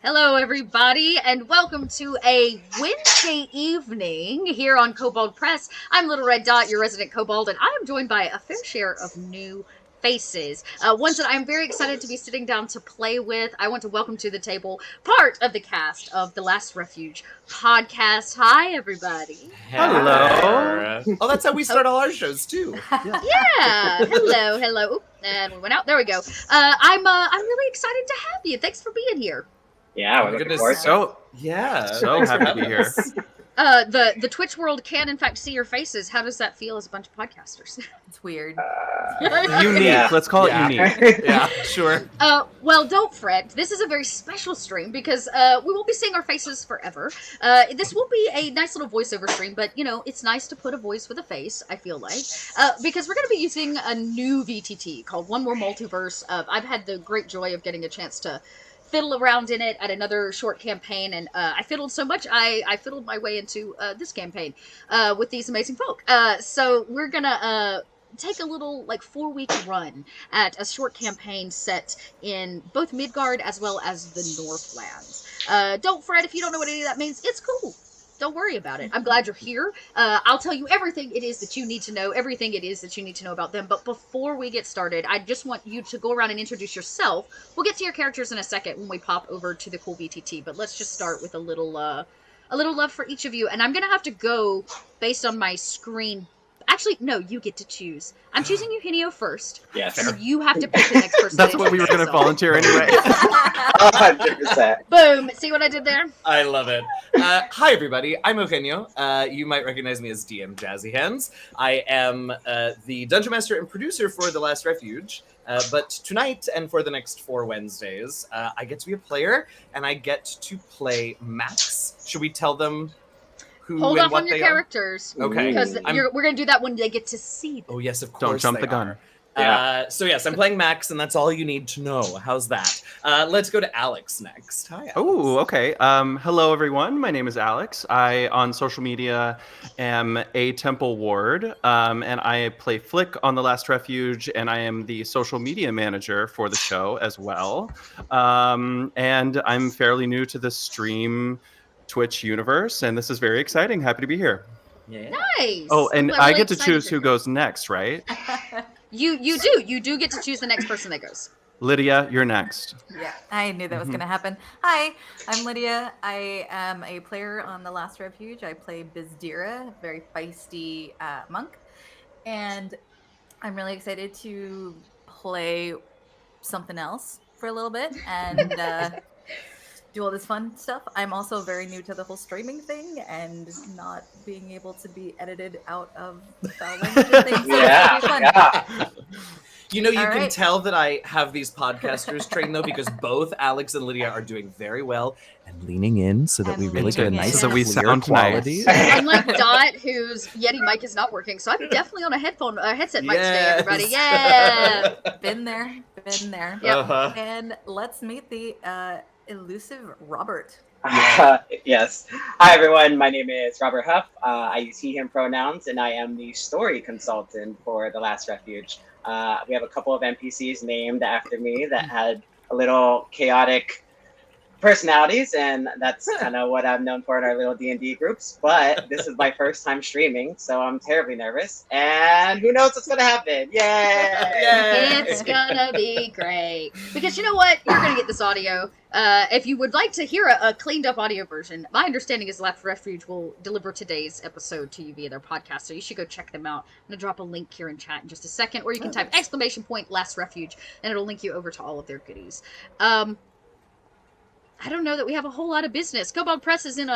Hello, everybody, and welcome to a Wednesday evening here on Kobold Press. I'm Little Red Dot, your resident Kobold, and I am joined by a fair share of new faces. Ones that I'm very excited to be sitting down to play with. I want to welcome to the table part of the cast of the Last Refuge podcast. Hi, everybody. Hello. Oh, that's how we start all our shows too. Yeah. Hello. Oop, and we went out. There we go. I'm really excited to have you. Thanks for being here. Yeah, we're looking forward to it. So happy to be here. The Twitch world can in fact see your faces. How does that feel as a bunch of podcasters? It's weird. Unique. Yeah. Let's call it unique. Yeah, sure. Well, don't fret. This is a very special stream because we won't be seeing our faces forever. This will be a nice little voiceover stream, but you know, it's nice to put a voice with a face, I feel like. Because we're going to be using a new VTT called One More Multiverse. I've had the great joy of getting a chance to fiddle around in it at another short campaign, and I fiddled so much I fiddled my way into this campaign with these amazing folk. So we're gonna take a little 4-week run at a short campaign set in both Midgard as well as the Northlands. Don't fret if you don't know what any of that means. It's cool. Don't worry about it. I'm glad you're here. I'll tell you everything it is that you need to know, everything it is that you need to know about them. But before we get started, I just want you to go around and introduce yourself. We'll get to your characters in a second when we pop over to the cool VTT. But let's just start with a little love for each of you. And I'm going to have to go based on my screen. Actually, no, you get to choose. I'm choosing Eugenio first. Yes. And you have to pick the next person. That's what we were going to volunteer anyway. 100%. Boom. See what I did there? I love it. Hi, everybody. I'm Eugenio. You might recognize me as DM Jazzy Hands. I am the Dungeon Master and producer for The Last Refuge. But tonight and for the next 4 Wednesdays, I get to be a player, and I get to play Max. Should we tell them who Hold and off what on your they are? characters. Okay. Because we're going to do that when they get to see them. Oh, yes, of course. Don't jump they the gun. are. Yeah. So yes, I'm playing Max, and that's all you need to know. How's that? Let's go to Alex next. Hi, Alex. Oh, okay. Hello, everyone. My name is Alex. I, on social media, am a Temple Ward, and I play Flick on The Last Refuge, and I am the social media manager for the show as well. And I'm fairly new to the stream Twitch universe, and this is very exciting. Happy to be here. Yeah. Nice. Oh, and I'm I really get to excited choose who goes next, right? You do get to choose the next person that goes. Lydia, you're next. Yeah, I knew that was going to happen. Hi, I'm Lydia. I am a player on The Last Refuge. I play Bizdira, a very feisty monk. And I'm really excited to play something else for a little bit and do all this fun stuff. I'm also very new to the whole streaming thing and not being able to be edited out of foul language and things. So Yeah, it's fun. yeah. You know, you All can right. tell that I have these podcasters trained, though, because both Alex and Lydia are doing very well and leaning in so that And we really get a leaning nice in. So that we clear sound quality. nice. Unlike Dot, whose Yeti mic is not working, so I'm definitely on a headset mic today, Yes. everybody. Yeah. Been there. Yep. Uh-huh. And let's meet the elusive Robert. Yes. Hi, everyone. My name is Robert Huff. I use he, him pronouns, and I am the story consultant for The Last Refuge. We have a couple of NPCs named after me that had a little chaotic personalities, and that's kind of what I'm known for in our little D&D groups. But this is my first time streaming, so I'm terribly nervous. And who knows what's going to happen? Yay! It's gonna be great. Because you know what? You're gonna get this audio. If you would like to hear a cleaned up audio version, my understanding is Last Refuge will deliver today's episode to you via their podcast, so you should go check them out. I'm gonna drop a link here in chat in just a second, or you can type !Last Refuge, and it'll link you over to all of their goodies. I don't know that we have a whole lot of business. Kobold Press is in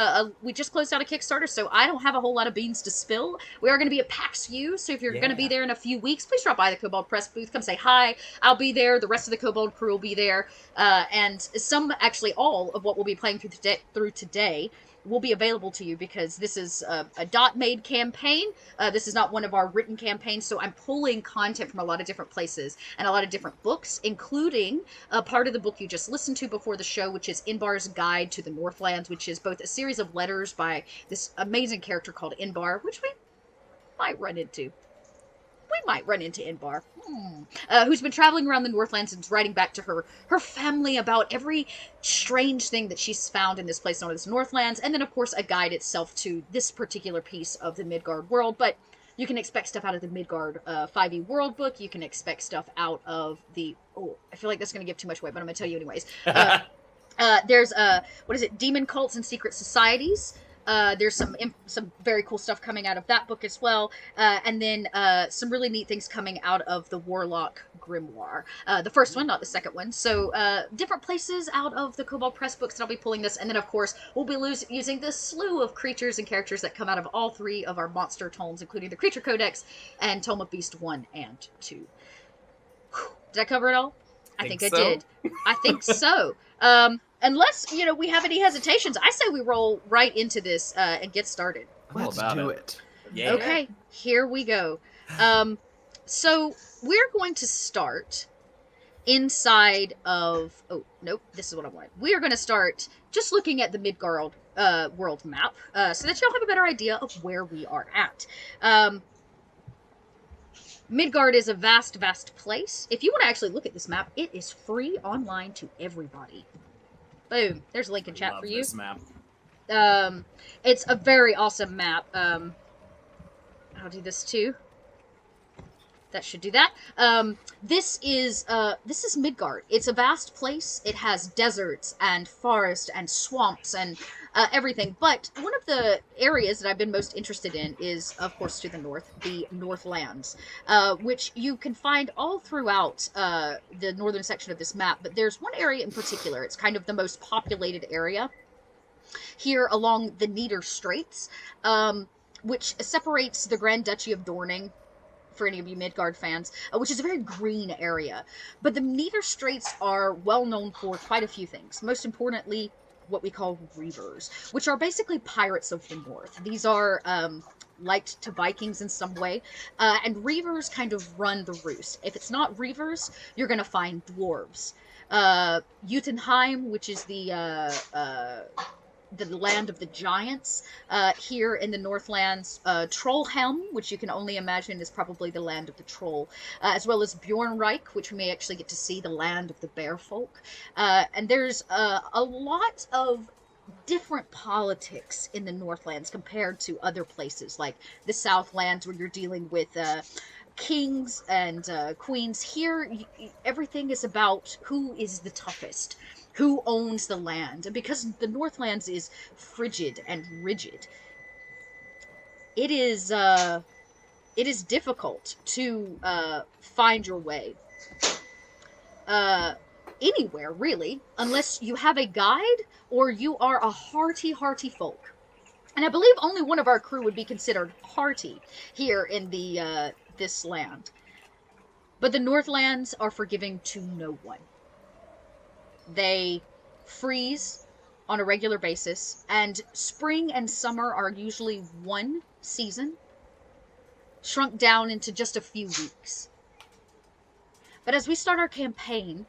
we just closed out a Kickstarter, so I don't have a whole lot of beans to spill. We are going to be at PAX U, so if you're going to be there in a few weeks, please drop by the Kobold Press booth. Come say hi. I'll be there. The rest of the Kobold crew will be there. And some, actually all, of what we'll be playing through today will be available to you because this is a dot-made campaign. This is not one of our written campaigns, so I'm pulling content from a lot of different places and a lot of different books, including a part of the book you just listened to before the show, which is Inbar's Guide to the Northlands, which is both a series of letters by this amazing character called Inbar, which we might run into. might run into Inbar, who's been traveling around the Northlands and writing back to her family about every strange thing that she's found in this place known as Northlands, and then of course a guide itself to this particular piece of the Midgard world. But you can expect stuff out of the Midgard 5e world book. You can expect stuff out of the... Oh, I feel like that's going to give too much away, but I'm going to tell you anyways. There's, what is it? Demon cults and secret societies. There's some very cool stuff coming out of that book as well. And then some really neat things coming out of the Warlock Grimoire. The first one, not the second one. So different places out of the Kobold Press books that I'll be pulling this. And then, of course, we'll be using the slew of creatures and characters that come out of all three of our monster tomes, including the Creature Codex and Tome of Beast 1 and 2. Whew. Did I cover it all? I think I did. I think so. Unless, we have any hesitations, I say we roll right into this and get started. Let's do it. Yeah. Okay, here we go. So we're going to start inside of... Oh, nope, this is what I wanted. We are going to start just looking at the Midgard world map so that you'll have a better idea of where we are at. Midgard is a vast, vast place. If you want to actually look at this map, it is free online to everybody. Boom. There's a link in chat Love for you. This map. It's a very awesome map. I'll do this too. That should do that. This is Midgard. It's a vast place. It has deserts and forest and swamps and everything. But one of the areas that I've been most interested in is, of course, to the north, the Northlands, which you can find all throughout the northern section of this map. But there's one area in particular. It's kind of the most populated area here along the Nieder Straits, which separates the Grand Duchy of Dorning, for any of you Midgard fans, which is a very green area. But the Nieder Straits are well known for quite a few things. Most importantly, what we call reavers, which are basically pirates of the north. These are liked to Vikings in some way, and reavers kind of run the roost. If it's not reavers, you're going to find dwarves. Jotunheim, which is the land of the giants here in the Northlands, Trollhelm, which you can only imagine is probably the land of the troll, as well as Bjornreich, which we may actually get to see, the land of the bear folk. And there's a lot of different politics in the Northlands compared to other places like the Southlands, where you're dealing with kings and queens. Here, everything is about who is the toughest, who owns the land. And because the Northlands is frigid and rigid, it is difficult to find your way anywhere, really, unless you have a guide or you are a hearty folk. And I believe only one of our crew would be considered hearty here in the this land. But the Northlands are forgiving to no one. They freeze on a regular basis, and spring and summer are usually one season, shrunk down into just a few weeks. But as we start our campaign,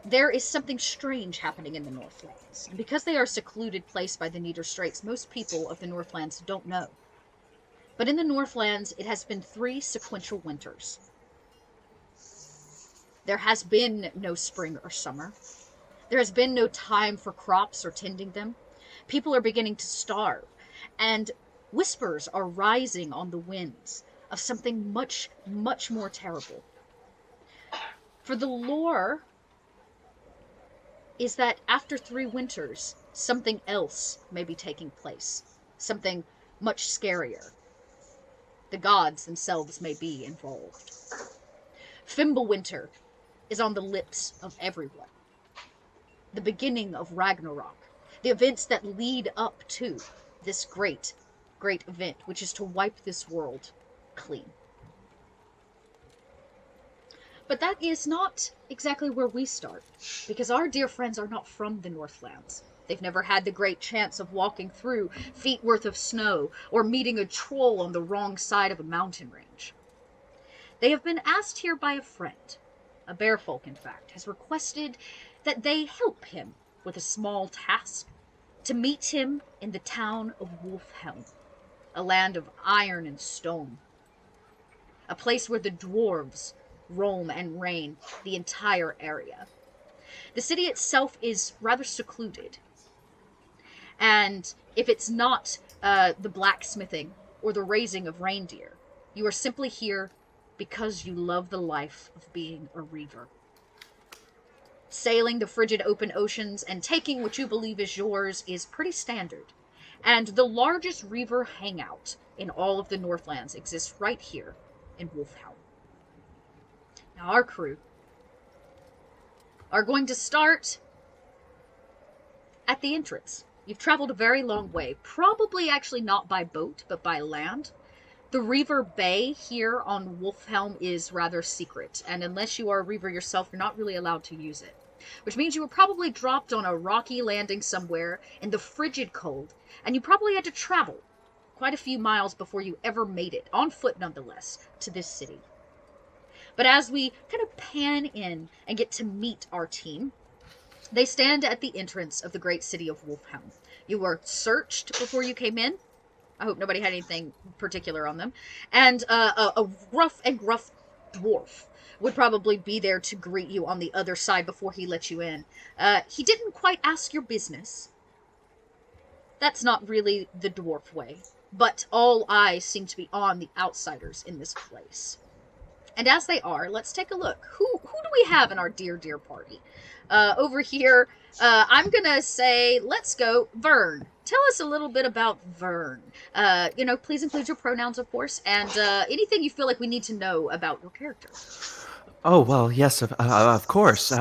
there is something strange happening in the Northlands. And because they are a secluded place by the Nieder Straits, most people of the Northlands don't know. But in the Northlands, it has been 3 sequential winters. There has been no spring or summer. There has been no time for crops or tending them. People are beginning to starve, and whispers are rising on the winds of something much, much more terrible. For the lore is that after 3 winters, something else may be taking place. Something much scarier. The gods themselves may be involved. Fimbulwinter is on the lips of everyone. The beginning of Ragnarok. The events that lead up to this great, great event, which is to wipe this world clean. But that is not exactly where we start, because our dear friends are not from the Northlands. They've never had the great chance of walking through feet worth of snow or meeting a troll on the wrong side of a mountain range. They have been asked here by a friend, a bearfolk in fact, has requested that they help him with a small task, to meet him in the town of Wolfheim, a land of iron and stone. a place where the dwarves roam and reign the entire area. The city itself is rather secluded, and if it's not the blacksmithing or the raising of reindeer, you are simply here because you love the life of being a reaver. Sailing the frigid open oceans and taking what you believe is yours is pretty standard, and the largest reaver hangout in all of the Northlands exists right here in Wolfheim. Now our crew are going to start at the entrance. You've traveled a very long way, probably actually not by boat, but by land. The Reaver Bay here on Wolfhelm is rather secret, and unless you are a Reaver yourself, you're not really allowed to use it. Which means you were probably dropped on a rocky landing somewhere in the frigid cold, and you probably had to travel quite a few miles before you ever made it, on foot nonetheless, to this city. But as we kind of pan in and get to meet our team, they stand at the entrance of the great city of Wolfhelm. You were searched before you came in. I hope nobody had anything particular on them. And a rough and gruff dwarf would probably be there to greet you on the other side before he let you in. He didn't quite ask your business. That's not really the dwarf way. But all eyes seem to be on the outsiders in this place. And as they are, let's take a look. Who do we have in our dear party? Over here, I'm gonna say, let's go, Vern. Tell us a little bit about Vern. Please include your pronouns, of course, and anything you feel like we need to know about your character. Oh, well, yes, of course.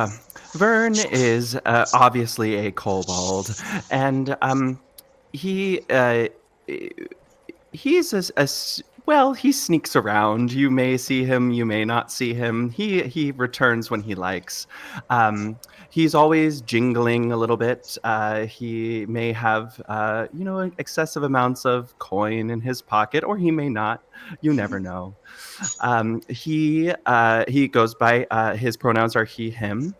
Vern is obviously a kobold, and he's well, he sneaks around. You may see him, you may not see him. He returns when he likes. He's always jingling a little bit. He may have, excessive amounts of coin in his pocket, or he may not. You never know. He goes by, his pronouns are he, him.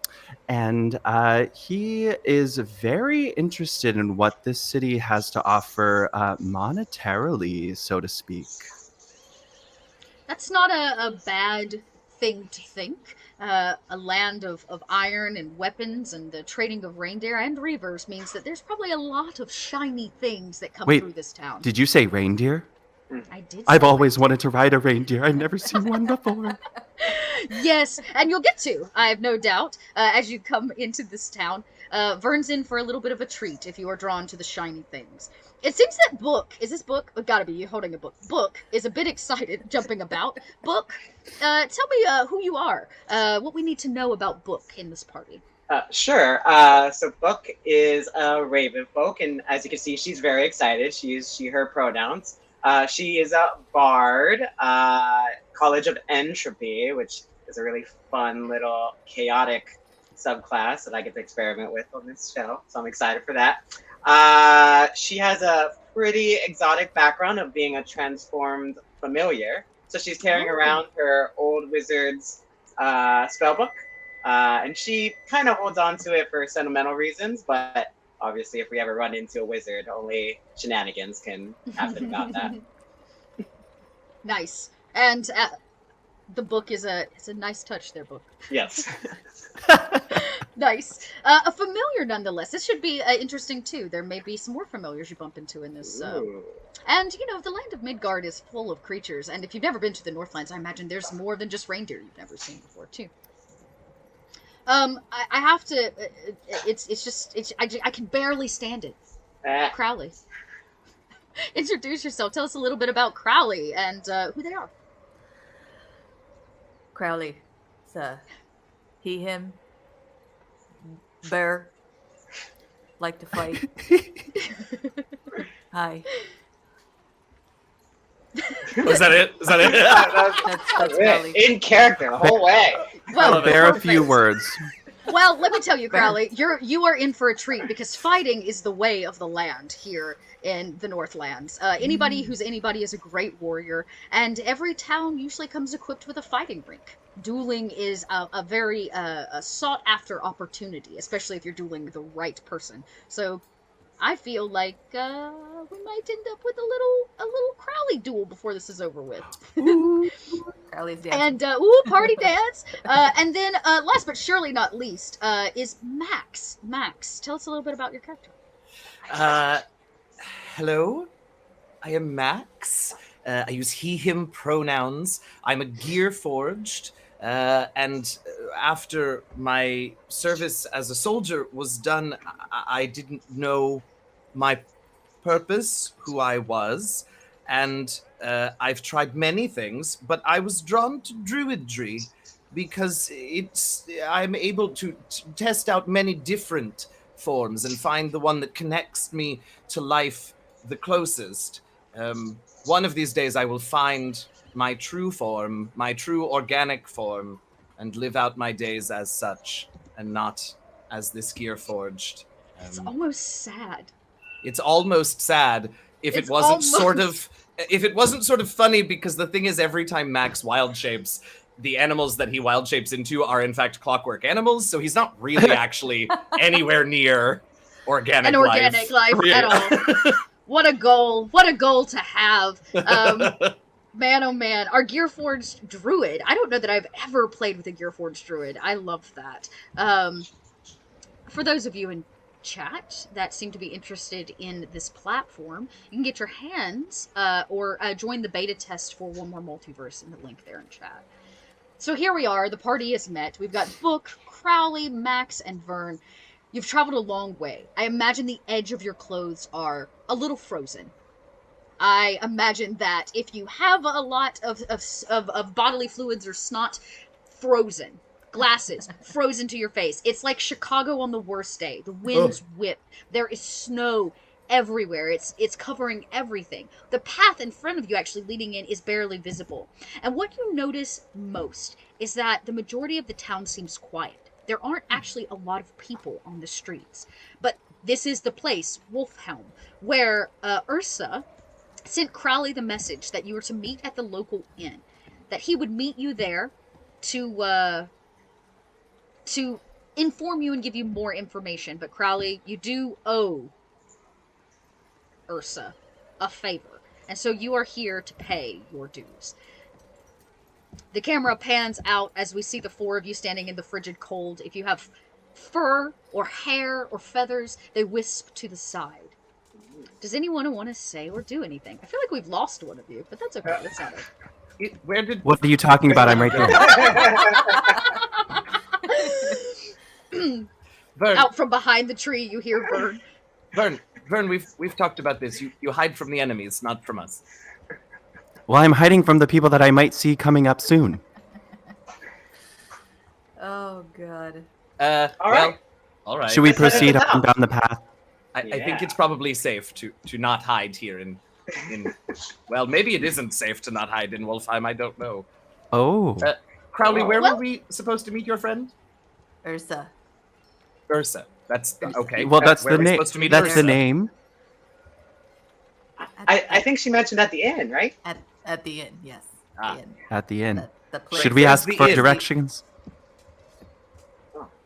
And he is very interested in what this city has to offer monetarily, so to speak. That's not a bad thing to think. A land of iron and weapons and the trading of reindeer and reavers means that there's probably a lot of shiny things that come through this town. Did you say reindeer? I did. I've always wanted to ride a reindeer. I've never seen one before. Yes, and you'll get to, I have no doubt, as you come into this town. Vern's in for a little bit of a treat if you are drawn to the shiny things. It seems that Book, is this Book? Oh, gotta be, you're holding a book. Book is a bit excited, jumping about. Book, tell me who you are, what we need to know about Book in this party. Sure. So Book is a raven folk, and as you can see, she's very excited. She is her pronouns. She is a bard, College of Entropy, which is a really fun little chaotic subclass that I get to experiment with on this show. So I'm excited for that. She has a pretty exotic background of being a transformed familiar. So she's carrying around her old wizard's spellbook, and she kind of holds on to it for sentimental reasons, but obviously if we ever run into a wizard, only shenanigans can happen about that. Nice. And the book is it's a nice touch there, Book. Yes. Nice. A familiar nonetheless. This should be interesting too. There may be some more familiars you bump into in this. And, the land of Midgard is full of creatures. And if you've never been to the Northlands, I imagine there's more than just reindeer you've never seen before too. I have to, I can barely stand it. Crowley. Introduce yourself. Tell us a little bit about Crowley and who they are. Crowley. It's he, him. Bear. Like to fight. Hi. Is that it? That's Crowley. In character the whole way. Well, Bear a few words. Well, let me tell you, Crowley, you are in for a treat because fighting is the way of the land here in the Northlands. Anybody who's anybody is a great warrior, and every town usually comes equipped with a fighting rink. Dueling is a very sought-after opportunity, especially if you're dueling the right person. So, I feel like we might end up with a little Crowley duel before this is over with. Crowley's dancing. And party dance. And then last but surely not least is Max. Max, tell us a little bit about your character. Hello, I am Max. I use he, him pronouns. I'm a gear forged. And after my service as a soldier was done, I didn't know my purpose, who I was. And I've tried many things, but I was drawn to druidry because I'm able to test out many different forms and find the one that connects me to life the closest. One of these days I will find my true form, my true organic form, and live out my days as such, and not as this gear forged. It's almost sad. It's almost sad if it wasn't sort of funny, because the thing is, every time Max wild shapes, the animals that he wild shapes into are in fact clockwork animals, so he's not really actually anywhere near organic life at all. What a goal to have. Man, oh man, our Gearforged Druid. I don't know that I've ever played with a Gearforged Druid. I love that. For those of you in chat that seem to be interested in this platform, you can get your hands or join the beta test for One More Multiverse in the link there in chat. So here we are, the party is met. We've got Book, Crowley, Max, and Vern. You've traveled a long way. I imagine the edge of your clothes are a little frozen. I imagine that if you have a lot of bodily fluids or snot, frozen. Glasses frozen to your face. It's like Chicago on the worst day. The winds whip. There is snow everywhere. It's covering everything. The path in front of you actually leading in is barely visible. And what you notice most is that the majority of the town seems quiet. There aren't actually a lot of people on the streets. But this is the place, Wolfheim, where Ursa sent Crowley the message that you were to meet at the local inn. That he would meet you there to inform you and give you more information. But Crowley, you do owe Ursa a favor. And so you are here to pay your dues. The camera pans out as we see the four of you standing in the frigid cold. If you have fur or hair or feathers, they wisp to the side. Does anyone want to say or do anything? I feel like we've lost one of you, but that's okay. That's not it. What are you talking about? I'm right here. Vern, Out from behind the tree, you hear Vern. Vern, we've talked about this. You hide from the enemies, not from us. Well, I'm hiding from the people that I might see coming up soon. Oh, God. All right. Should we proceed on down the path? I think it's probably safe to not hide here in well, maybe it isn't safe to not hide in Wolfheim, I don't know. Oh. Crowley, where were we supposed to meet your friend? Ursa. Ursa. That's okay. Well, that's Where the are we name. supposed to meet That's Ursa? the name. I think she mentioned at the end, right? At the inn, yes. Ah. The inn. At the inn. The place. Should we Where's ask the for inn? directions?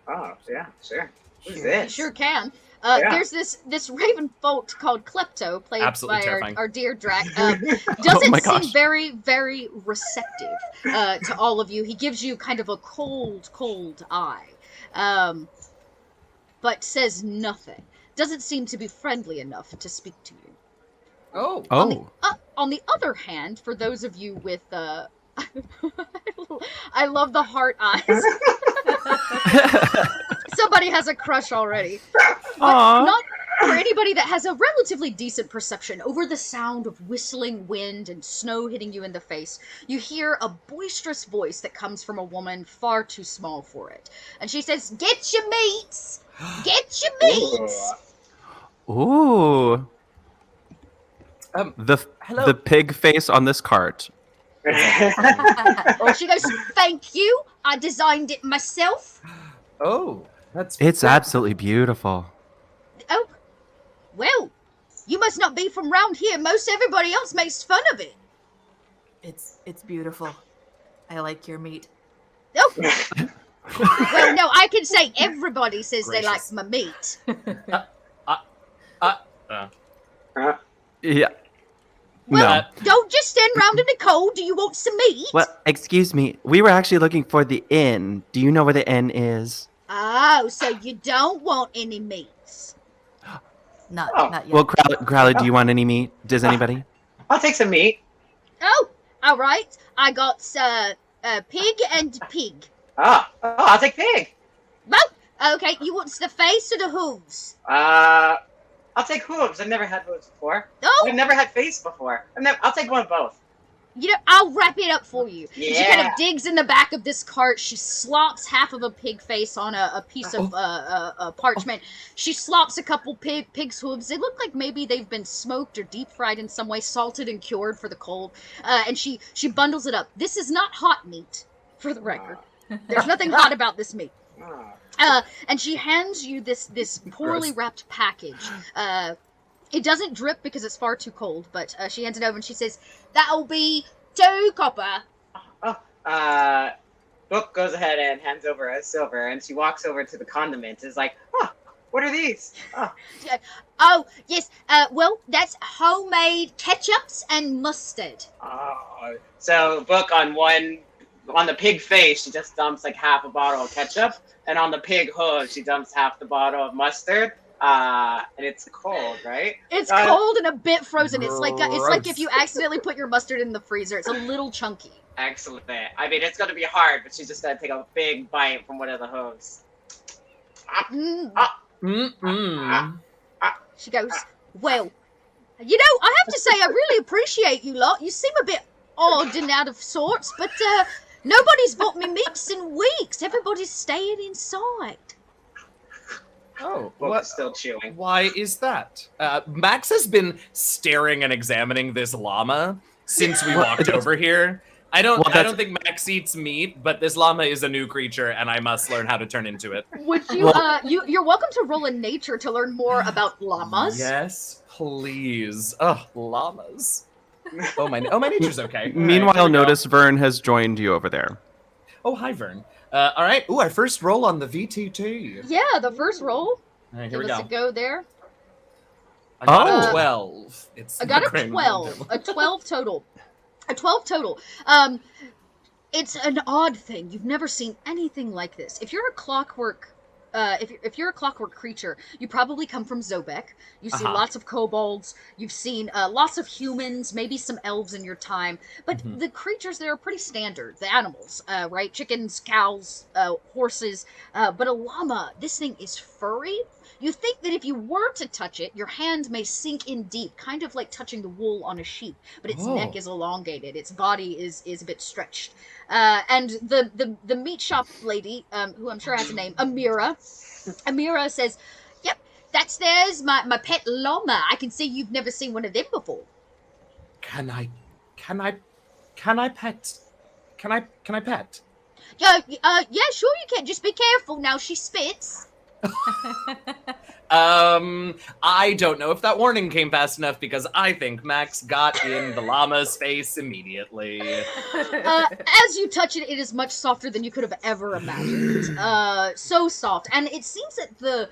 Oh, yeah, sure. Who's this? Sure can. Yeah. There's this raven folk called Klepto, played Absolutely by terrifying. our dear Drac. Oh Doesn't my seem gosh. very, very receptive to all of you. He gives you kind of a cold eye, but says nothing. Doesn't seem to be friendly enough to speak to you. Oh. On the other hand, for those of you with I love the heart eyes. Somebody has a crush already. But not for anybody that has a relatively decent perception. Over the sound of whistling wind and snow hitting you in the face, you hear a boisterous voice that comes from a woman far too small for it. And she says, "Get your meats! Get your meats!" Ooh. Hello. The pig face on this cart. She goes, "Thank you. I designed it myself." Oh, It's absolutely beautiful. Oh, well, you must not be from round here. Most everybody else makes fun of it. It's beautiful. I like your meat. Oh. Well, no, I can say everybody says they like Gracious. my meat. Yeah. Well, No. don't just stand around in the cold. Do you want some meat? Well, excuse me. We were actually looking for the inn. Do you know where the inn is? Oh, so you don't want any meats. Not Oh. not yet. Well, Crowley, do you want any meat? Does anybody? I'll take some meat. Oh, all right. I got pig and pig. I'll take pig. Well, okay. You want the face or the hooves? I'll take hooves. I've never had hooves before. Oh, I've never had face before. I'll take one of both. you know, I'll wrap it up for you. Yeah. She kind of digs in the back of this cart. She slops half of a pig face on a piece of parchment. She slops a couple pig's hooves. They look like maybe they've been smoked or deep fried in some way, salted and cured for the cold. And she bundles it up. This is not hot meat, for the record. There's nothing hot about this meat. And she hands you this poorly wrapped package. It doesn't drip because it's far too cold, but she hands it over and she says, "That'll be 2 copper." Book goes ahead and hands over a silver, and she walks over to the condiments. Is like, what are these? Oh, yes. Well, that's homemade ketchups and mustard. So Book on the pig face, she just dumps like half a bottle of ketchup, and on the pig hoof, she dumps half the bottle of mustard. And it's cold, right? It's cold and a bit frozen. It's like if you accidentally put your mustard in the freezer. It's a little chunky. Excellent. I mean, it's gonna be hard, but she's just gonna take a big bite from one of the hooves. She goes, "Well, you know, I have to say I really appreciate you lot. You seem a bit odd and out of sorts, but nobody's bought me meats in weeks. Everybody's staying inside." Oh, Book is still chewing. Why is that? Max has been staring and examining this llama since we walked over here. I don't think Max eats meat, but this llama is a new creature, and I must learn how to turn into it. Would you? You're welcome to roll in nature to learn more about llamas. Yes, please. Oh, llamas. Oh, my nature's okay. Meanwhile, All right, notice Vern has joined you over there. Oh, hi, Vern. All right. Ooh, our first roll on the VTT. Yeah, the first roll. All right, here we Give us go. a go there. I got Oh. a 12. I got a Grand 12. Round. A 12 total. A 12 total. It's an odd thing. You've never seen anything like this. If you're a clockwork if you're a clockwork creature, you probably come from Zobek. You've seen lots of kobolds. You've seen lots of humans, maybe some elves in your time. But the creatures there are pretty standard. The animals, right? Chickens, cows, horses. But a llama, this thing is furry. You think that if you were to touch it, your hand may sink in deep, kind of like touching the wool on a sheep. But its neck is elongated. Its body is a bit stretched. And the meat shop lady, who I'm sure has a name, Amira says, "Yep, there's my pet llama. I can see you've never seen one of them before." Can I pet? Can I pet? Yeah, sure you can. Just be careful now. She spits. I don't know if that warning came fast enough because I think Max got in the llama's face immediately. As you touch it, it is much softer than you could have ever imagined. So soft, and it seems that the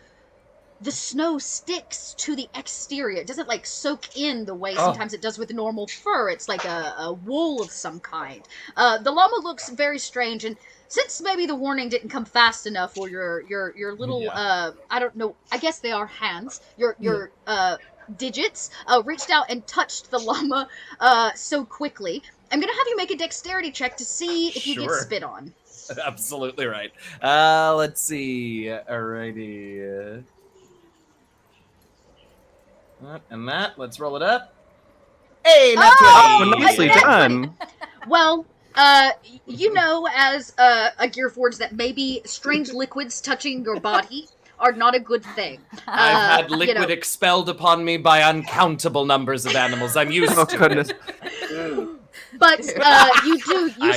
snow sticks to the exterior. It doesn't like soak in the way sometimes it does with normal fur. It's like a wool of some kind. The llama looks very strange, and since maybe the warning didn't come fast enough, or your little I don't know, I guess they are hands. Your digits reached out and touched the llama so quickly. I'm gonna have you make a dexterity check to see if you get spit on. Absolutely right. Let's see. Alrighty. And that. Let's roll it up. Hey, not 20. Nicely done. Well, you know, as a Gearforge, that maybe strange liquids touching your body are not a good thing. I've had liquid expelled upon me by uncountable numbers of animals. I'm used Oh, to goodness. it. But you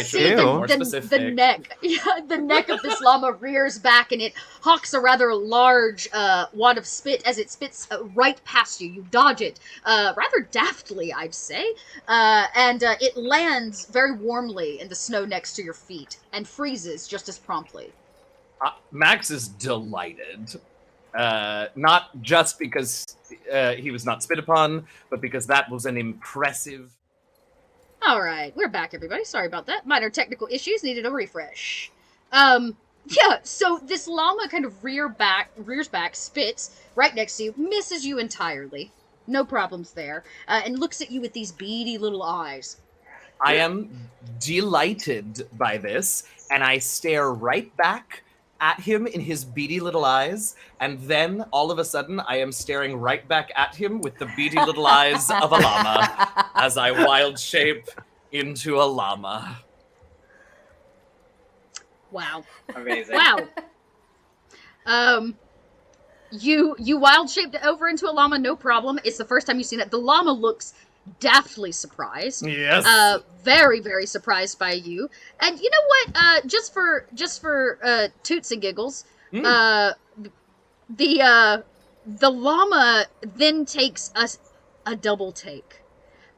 see the neck. Yeah, the neck of this llama rears back and it hawks a rather large wad of spit as it spits right past you. You dodge it rather daftly, I'd say. And it lands very warmly in the snow next to your feet and freezes just as promptly. Max is delighted. Not just because he was not spit upon, but because that was an impressive... All right, we're back, everybody. Sorry about that. Minor technical issues, needed a refresh. Yeah, so this llama kind of rears back, spits right next to you, misses you entirely. No problems there. And looks at you with these beady little eyes. I am delighted by this, and I stare right back at him in his beady little eyes, and then all of a sudden I am staring right back at him with the beady little eyes of a llama as I wild shape into a llama. Wow. Amazing. Wow. You wild shaped over into a llama, no problem. It's the first time you've seen it. The llama looks daftly surprised. Yes. Very, very surprised by you. And you know what? Just for toots and giggles, the llama then takes a double take.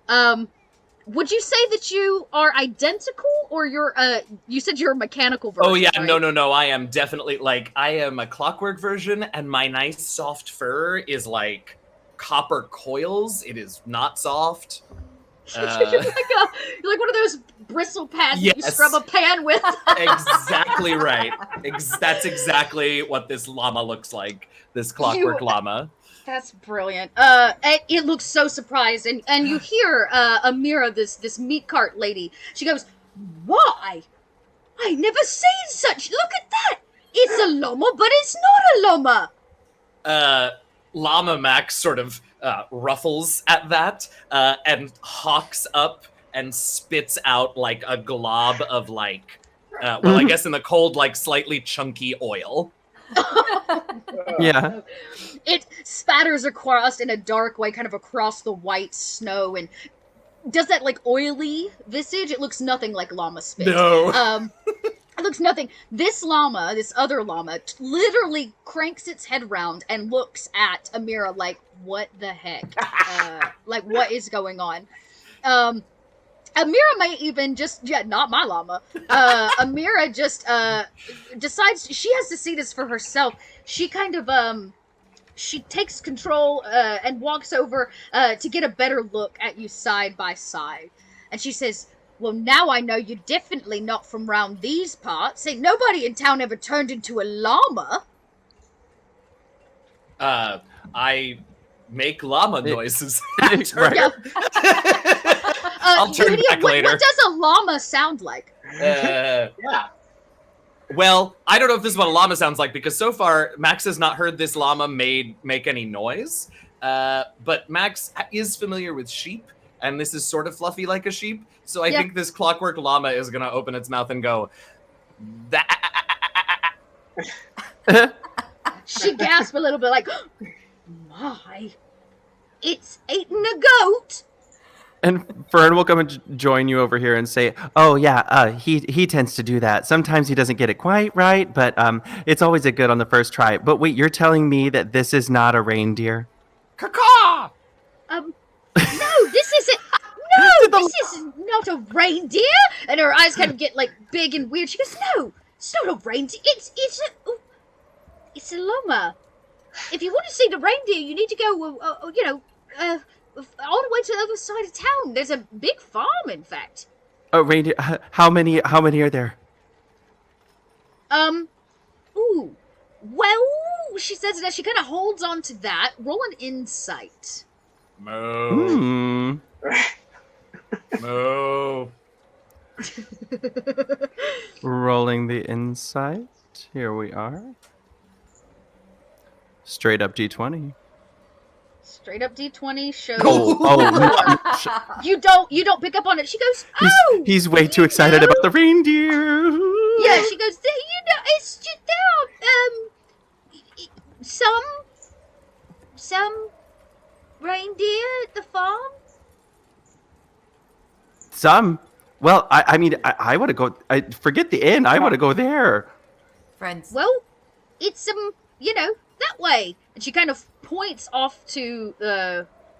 Would you say that you are identical, or you said you're a mechanical version? Oh yeah, right? no. I am definitely I am a clockwork version, and my nice soft fur is like copper coils. It is not soft. You're like one of those bristle pads that you scrub a pan with. Exactly right. That's exactly what this llama looks like. This clockwork llama. That's brilliant. It looks so surprised, and you hear Amira, this meat cart lady. She goes, "Why? I never seen such. Look at that! It's a llama, but it's not a llama." Llama Max sort of ruffles at that and hawks up and spits out like a glob of I guess in the cold, like slightly chunky oil. Yeah. It spatters across in a dark way, kind of across the white snow, and does that like oily visage. It looks nothing like llama spit. No. It looks nothing. This llama, this other llama, literally cranks its head round and looks at Amira like, what the heck? Like, what is going on? Amira may even not my llama. Amira just decides she has to see this for herself. She kind of, she takes control and walks over to get a better look at you side by side. And she says, "Well, now I know you're definitely not from round these parts. Ain't nobody in town ever turned into a llama." I make llama noises. Right. Yeah. I'll turn back later. What does a llama sound like? Yeah. Well, I don't know if this is what a llama sounds like, because so far Max has not heard this llama make any noise. But Max is familiar with sheep, and this is sort of fluffy like a sheep. So I think this clockwork llama is going to open its mouth and go, She gasped a little bit like, "My, it's eating a goat." And Fern will come and join you over here and say, "Oh yeah, he tends to do that. Sometimes he doesn't get it quite right, but it's always a good on the first try. But wait, you're telling me that this is not a reindeer?" caw-caw! No, this isn't. No, this is not a reindeer. And her eyes kind of get like big and weird. She goes, "No, it's not a reindeer. It's a llama. If you want to see the reindeer, you need to go, all the way to the other side of town. There's a big farm, in fact." Oh, reindeer. How many are there? Ooh. Well, she says that she kind of holds on to that. Roll an insight. Moo. Moo. Rolling the insight. Here we are. Straight up D20. Straight up D20 shows. You don't pick up on it. She goes, "Oh, he's way too excited about the reindeer." Yeah, she goes, "It's just some reindeer at the farm." Some. Well, I mean, I want to go. Forget the inn. I want to go there. Friends. Well, it's that way. And she kind of points off to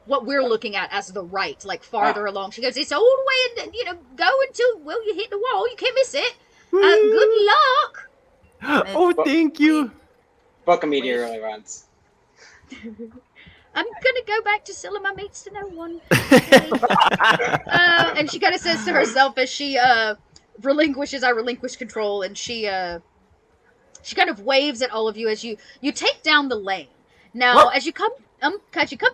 what we're looking at as the right, like farther along. She goes, "It's all the way, and go until you hit the wall. You can't miss it. Good luck." Oh, thank you. Book immediately runs. I'm gonna go back to selling my meats to no one. Okay. And she kind of says to herself as she relinquishes, I relinquish control, and she kind of waves at all of you as you take down the lane. Now, Whoa. as you come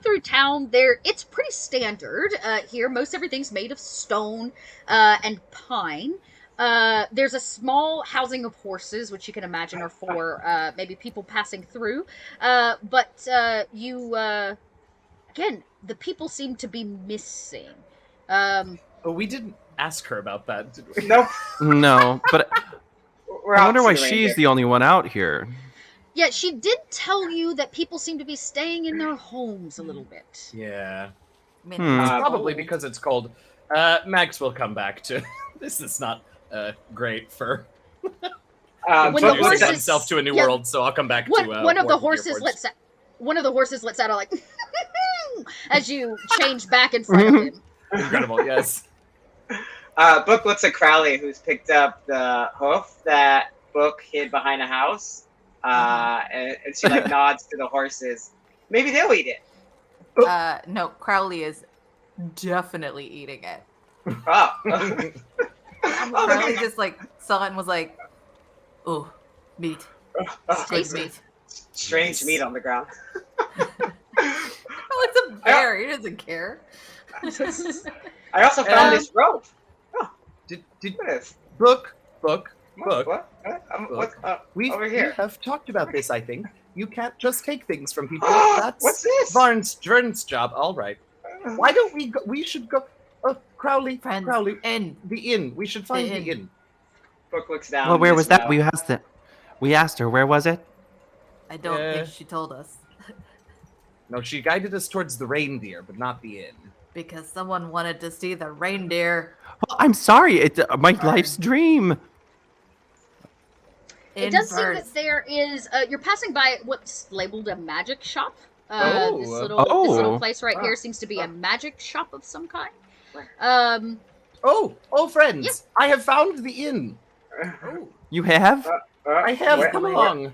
through town, it's pretty standard here. Most everything's made of stone and pine. There's a small housing of horses, which you can imagine are for maybe people passing through. But again, the people seem to be missing. Oh, we didn't ask her about that, did we? Nope. No, but We're I out wonder to why the she's reindeer. the only one out here. Yeah, she did tell you that people seem to be staying in their homes a little bit. Yeah. I mean, Hmm. it's Probably cold. because it's cold. Max will come back to... This is not great for When the introducing horses- himself to a new yeah. world, so I'll come back One, to... one of the War- horses Gearforge. lets out. One of the horses lets out a like as you change back in front of him. Incredible, yes. Book looks at Crowley, who's picked up the hoof that Book hid behind a house, and she like nods to the horses. Maybe they'll eat it. No, Crowley is definitely eating it. Oh, Crowley just like saw it and was like, "Oh, meat, steak meat." strange meat on the ground. Oh, it's a bear. He doesn't care. I also found this rope. Did What is? Book. What? Book. What's We over here? have talked about this, I think. You can't just take things from people. That's What's this? Vern's job. All right. Why don't we go? We should go... Crowley. Friends, Crowley. in. The inn. We should find The the inn. Book looks down. Well, where this was that? way. We asked her. Where was it? I don't think she told us No, she guided us towards the reindeer, but not the inn. because someone wanted to see the reindeer. Well, I'm sorry. It's my life's dream. It in does seem birds. that there is. You're passing by what's labeled a magic shop. Oh. This little place right Oh. here seems to be a magic shop of some kind. Oh, friends! Yes. I have found the inn. You have? I have. where- Come where- along.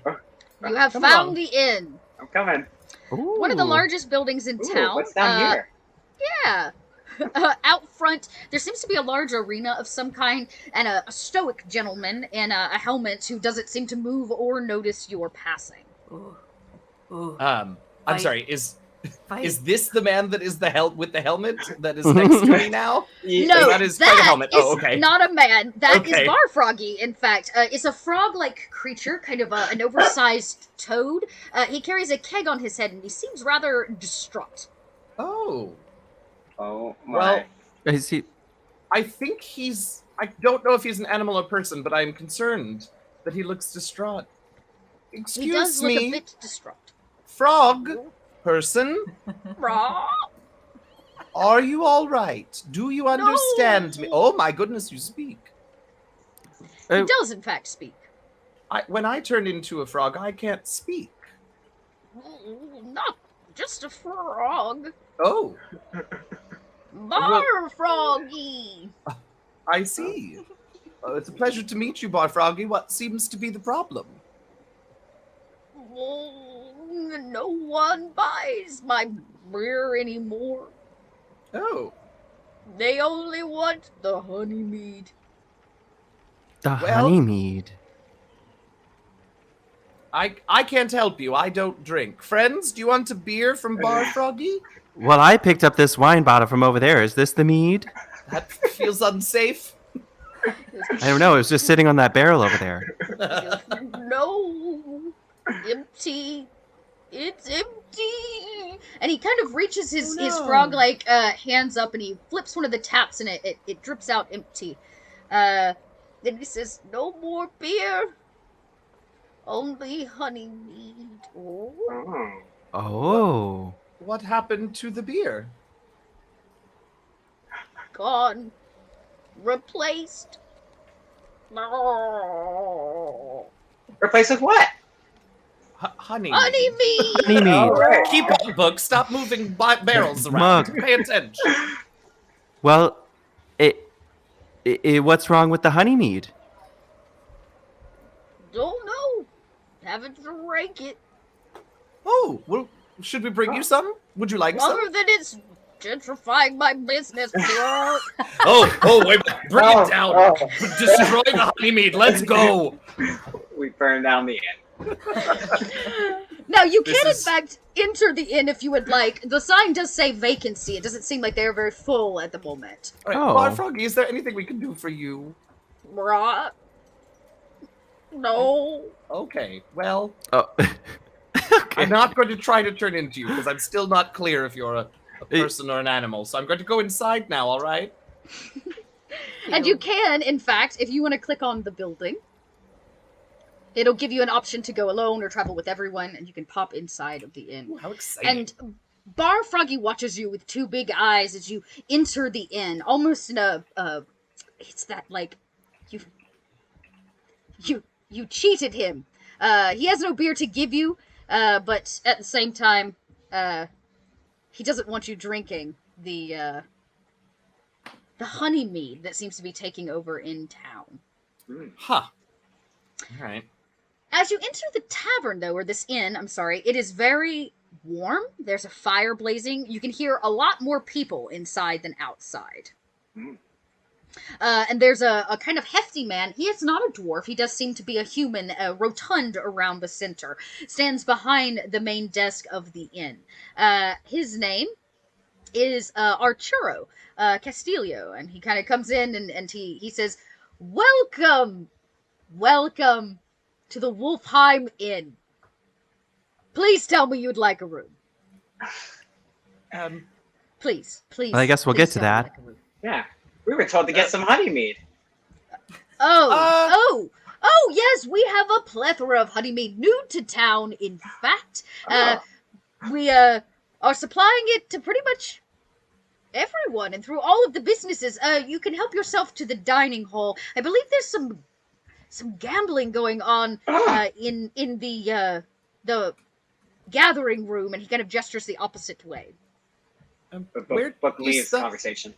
You have Come found along. the inn. I'm coming. One of the Ooh. largest buildings in Ooh, town. what's down here? Yeah. Out front, there seems to be a large arena of some kind, and a stoic gentleman in a helmet who doesn't seem to move or notice your passing. Ooh. Ooh. I'm Fight. sorry. Is Fight. this the man that is with the helmet that is next to me now? No, that is quite a helmet. is Oh, okay. not a man. That is Okay. Barfroggy, in fact. It's a frog-like creature, kind of an oversized toad. He carries a keg on his head, and he seems rather distraught. Oh. Oh my. Well, Is he? I think he's... I don't know if he's an animal or person, but I'm concerned that he looks distraught. He does Excuse look a me, bit distraught. frog person, Frog? are you all right? Do you understand me? No. Oh my goodness, you speak. He does, in fact, speak. When I turn into a frog, I can't speak. Not just a frog. Oh, Barfroggy! I see. It's a pleasure to meet you, Barfroggy. What seems to be the problem? No one buys my beer anymore. Oh, They only want the honey mead. The Well- honeymead. I can't help you. I don't drink. Friends, do you want a beer from Barfroggy? Well, I picked up this wine bottle from over there. Is this the mead? That feels unsafe. I don't know. It was just sitting on that barrel over there. No, empty. It's empty. And he kind of reaches his no. frog-like hands up, and he flips one of the taps, and it drips out empty. Then he says, "No more beer. Only honey mead." Oh. Oh. Oh. What happened to the beer? Gone. Replaced. No. Replace with what? Honey. Honey mead. Honeymead. All right. Keep up, book. Stop moving barrels around. Mug. Pay attention. Well, what's wrong with the honeymead? Don't know. Haven't drank it. Oh, well, should we bring you some? Would you like some? Rather than it's gentrifying my business, Pierre. Oh, wait, bring Oh, it down. oh. Destroy the honeymead. Let's go. We burned down the inn. Now, you This can, in is- fact, enter the inn if you would like. The sign does say vacancy. It doesn't seem like they're very full at the moment. All right, Oh. Bar Froggy, is there anything we can do for you? Right? No. Okay, well, Oh. Okay. I'm not going to try to turn into you because I'm still not clear if you're a person or an animal. So I'm going to go inside now, all right? And you can, in fact, if you want to click on the building, it'll give you an option to go alone or travel with everyone, and you can pop inside of the inn. Ooh, how exciting. And Bar Froggy watches you with two big eyes as you enter the inn, almost in a, it's that, like, you cheated him. He has no beer to give you, but at the same time, he doesn't want you drinking the honey mead that seems to be taking over in town. Huh. All right. As you enter the tavern, though, or this inn, I'm sorry, it is very warm. There's a fire blazing. You can hear a lot more people inside than outside. And there's a kind of hefty man. He is not a dwarf. He does seem to be a human, rotund around the center. Stands behind the main desk of the inn. His name is Arturo Castillo. And he kind of comes in and he says, Welcome to the Wolfheim Inn. Please tell me you'd like a room. Please. Well, I guess we'll please get to tell me that. you'd like a room. Yeah. We were told to get some honey mead. Oh, yes, we have a plethora of honey mead new to town, in fact. We are supplying it to pretty much everyone and through all of the businesses. You can help yourself to the dining hall. I believe there's some gambling going on in the gathering room, and he kind of gestures the opposite way. Where Book is leaves the- conversation.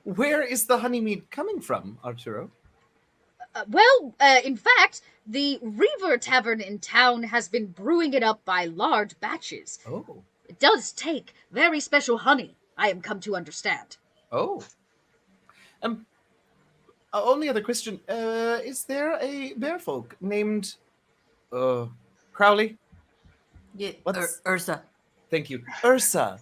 Where is the honeymead coming from, Arturo? In fact, the Reaver Tavern in town has been brewing it up by large batches. Oh. It does take very special honey, I am come to understand. Oh. Only other question. Is there a bearfolk named Crowley? Yeah, What's- Ursa. Thank you. Ursa.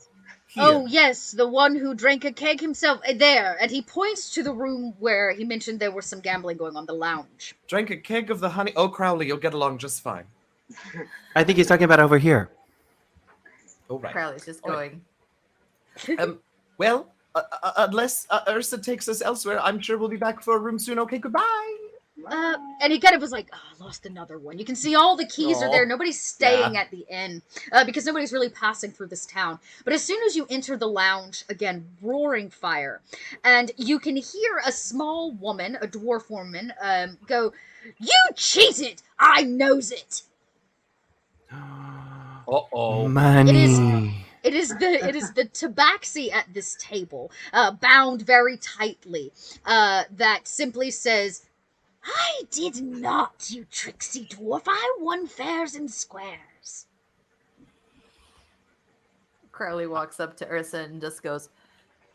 Here. Oh, yes, the one who drank a keg himself. There, and he points to the room where he mentioned there was some gambling going on, the lounge. Drank a keg of the honey. Oh, Crowley, you'll get along just fine. I think he's talking about over here. Oh, right. Crowley's just All right. going. Well, unless Ursa takes us elsewhere, I'm sure we'll be back for a room soon. Okay, goodbye. And he kind of was like, oh, lost another one. You can see all the keys are Aw. there. Nobody's staying at the inn because nobody's really passing through this town. But as soon as you enter the lounge, again, roaring fire. And you can hear a small woman, a dwarf woman, go, You cheated! I knows it! Uh-oh. Money. It is the tabaxi at this table, bound very tightly, that simply says, I did not, you tricksy dwarf. I won fairs and squares. Crowley walks up to Ursa and just goes,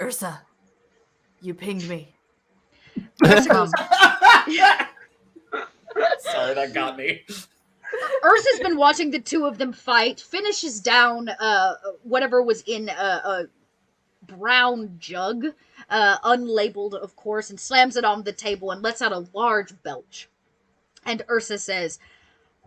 Ursa, you pinged me. Ursa goes, Sorry, that got me. Ursa's been watching the two of them fight, finishes down whatever was in a brown jug, unlabeled, of course, and slams it on the table and lets out a large belch. And Ursa says,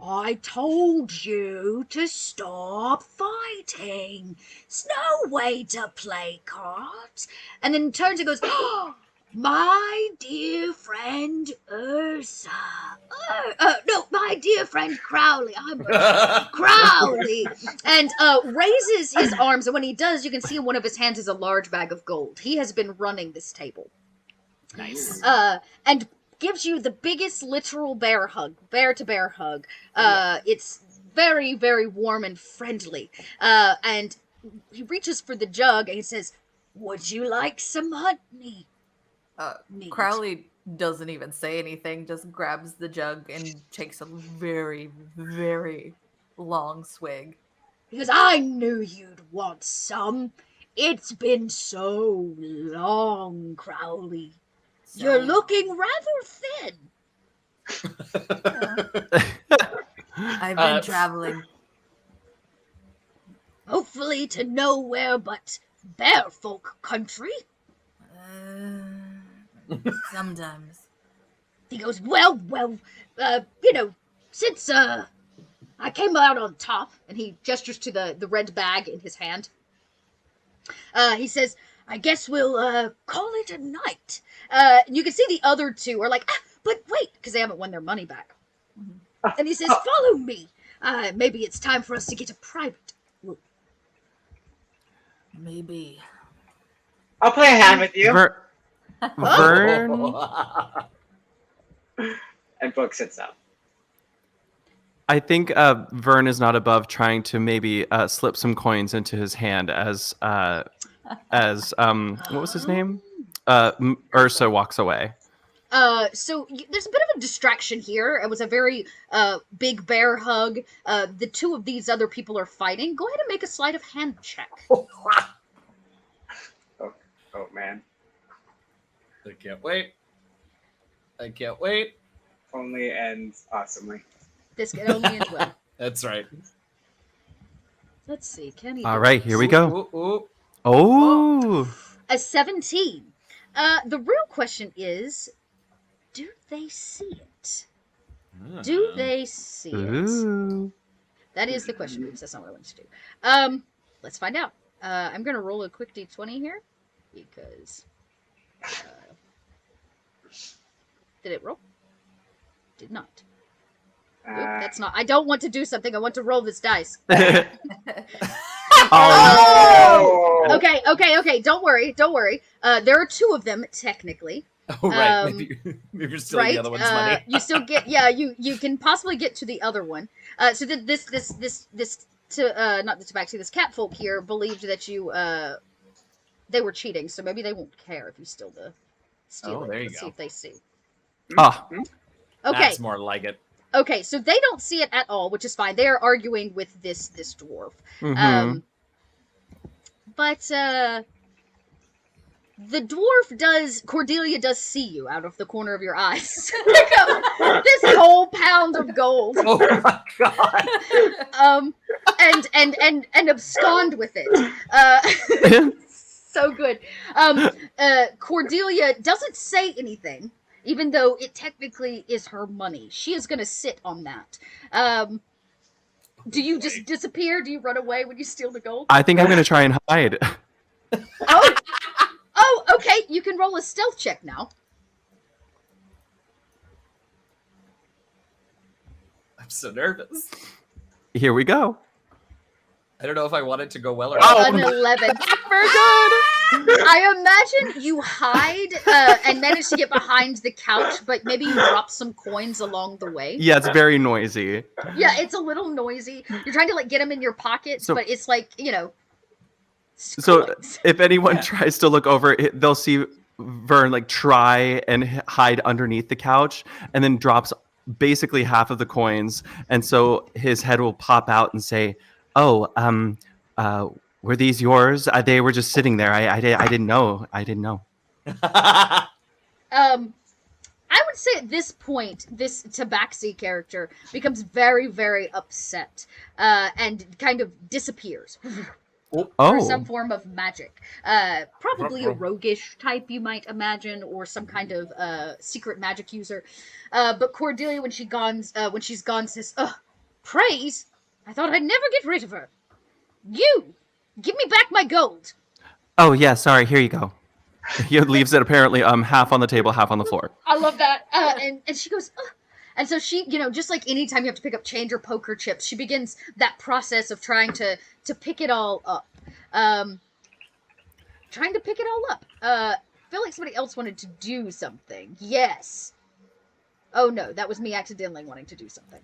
I told you to stop fighting. It's no way to play cards. And then turns and goes, oh, my dear friend Ursa. No, my dear friend Crowley. I'm Crowley. And raises his arms, and when he does, you can see in one of his hands is a large bag of gold. He has been running this table. Nice. And gives you the biggest literal bear to bear hug. It's very, very warm and friendly. And he reaches for the jug and he says, would you like some honey? Meat. Crowley doesn't even say anything, just grabs the jug and takes a very, very long swig. because I knew you'd want some. It's been so long, Crowley. You're looking rather thin. I've been traveling. Hopefully to nowhere but bear folk country. Sometimes. He goes, well, since I came out on top, and he gestures to the red bag in his hand. He says, I guess we'll call it a night. You can see the other two are like, but wait, because they haven't won their money back. And he says, follow me. Maybe it's time for us to get a private room. Maybe. I'll play a hand with you. Vern, And Book sits up. I think Vern is not above trying to maybe slip some coins into his hand as what was his name? Ursa walks away. So there's a bit of a distraction here. It was a very big bear hug. The two of these other people are fighting. Go ahead and make a sleight of hand check. Oh man. I can't wait. I can't wait. Only ends awesomely. This can only end well. That's right. Let's see. Can he? All right, here we go. Ooh, ooh. Oh, A 17. The real question is, do they see it? Do they see it? ooh. That is the question. Oops, that's not what I wanted to do. Let's find out. I'm gonna roll a quick d20 here because. Did it roll? Did not. Oop, that's not. I don't want to do something. I want to roll this dice. Oh. Okay. Don't worry. There are two of them technically. Oh right, maybe you're still Right. the other one's money. You still get. Yeah, you can possibly get to the other one. So this not the tabaxi. This catfolk here believed that you they were cheating. So maybe they won't care if you steal it. There you Let's go. see if they see. Ah, Okay. That's more like it. Okay, so they don't see it at all, which is fine. They are arguing with this dwarf. mhm. But the dwarf Cordelia does see you out of the corner of your eyes. Pick up this whole pound of gold. Oh my god. And abscond with it. So good. Cordelia doesn't say anything, even though it technically is her money. She is going to sit on that. Do you just disappear? Do you run away when you steal the gold? I think I'm gonna try and hide. Oh, okay. You can roll a stealth check now. I'm so nervous. Here we go. I don't know if I want it to go well or Oh. An 11. Very good. I imagine you hide and manage to get behind the couch, but maybe you drop some coins along the way. Yeah, it's very noisy. Yeah, it's a little noisy. You're trying to get them in your pockets, So- but it's like, So coins. if anyone tries to look over, they'll see Vern try and hide underneath the couch, and then drops basically half of the coins, and so his head will pop out and say, "Oh, were these yours? They were just sitting there. I didn't know. I didn't know." I would say at this point, this Tabaxi character becomes very, very upset and kind of disappears. Or some Oh, form of magic. Probably a roguish type, you might imagine, or some kind of secret magic user. But Cordelia, when she's gone, says, praise? I thought I'd never get rid of her. You! Give me back my gold! oh yeah. Sorry. Here you go. He leaves it apparently half on the table, half on the floor. I love that. And she goes, ugh. And so she, just like anytime you have to pick up change or poker chips, she begins that process of trying to pick it all up. Trying to pick it all up. I feel like somebody else wanted to do something. Yes. Oh no, that was me accidentally wanting to do something.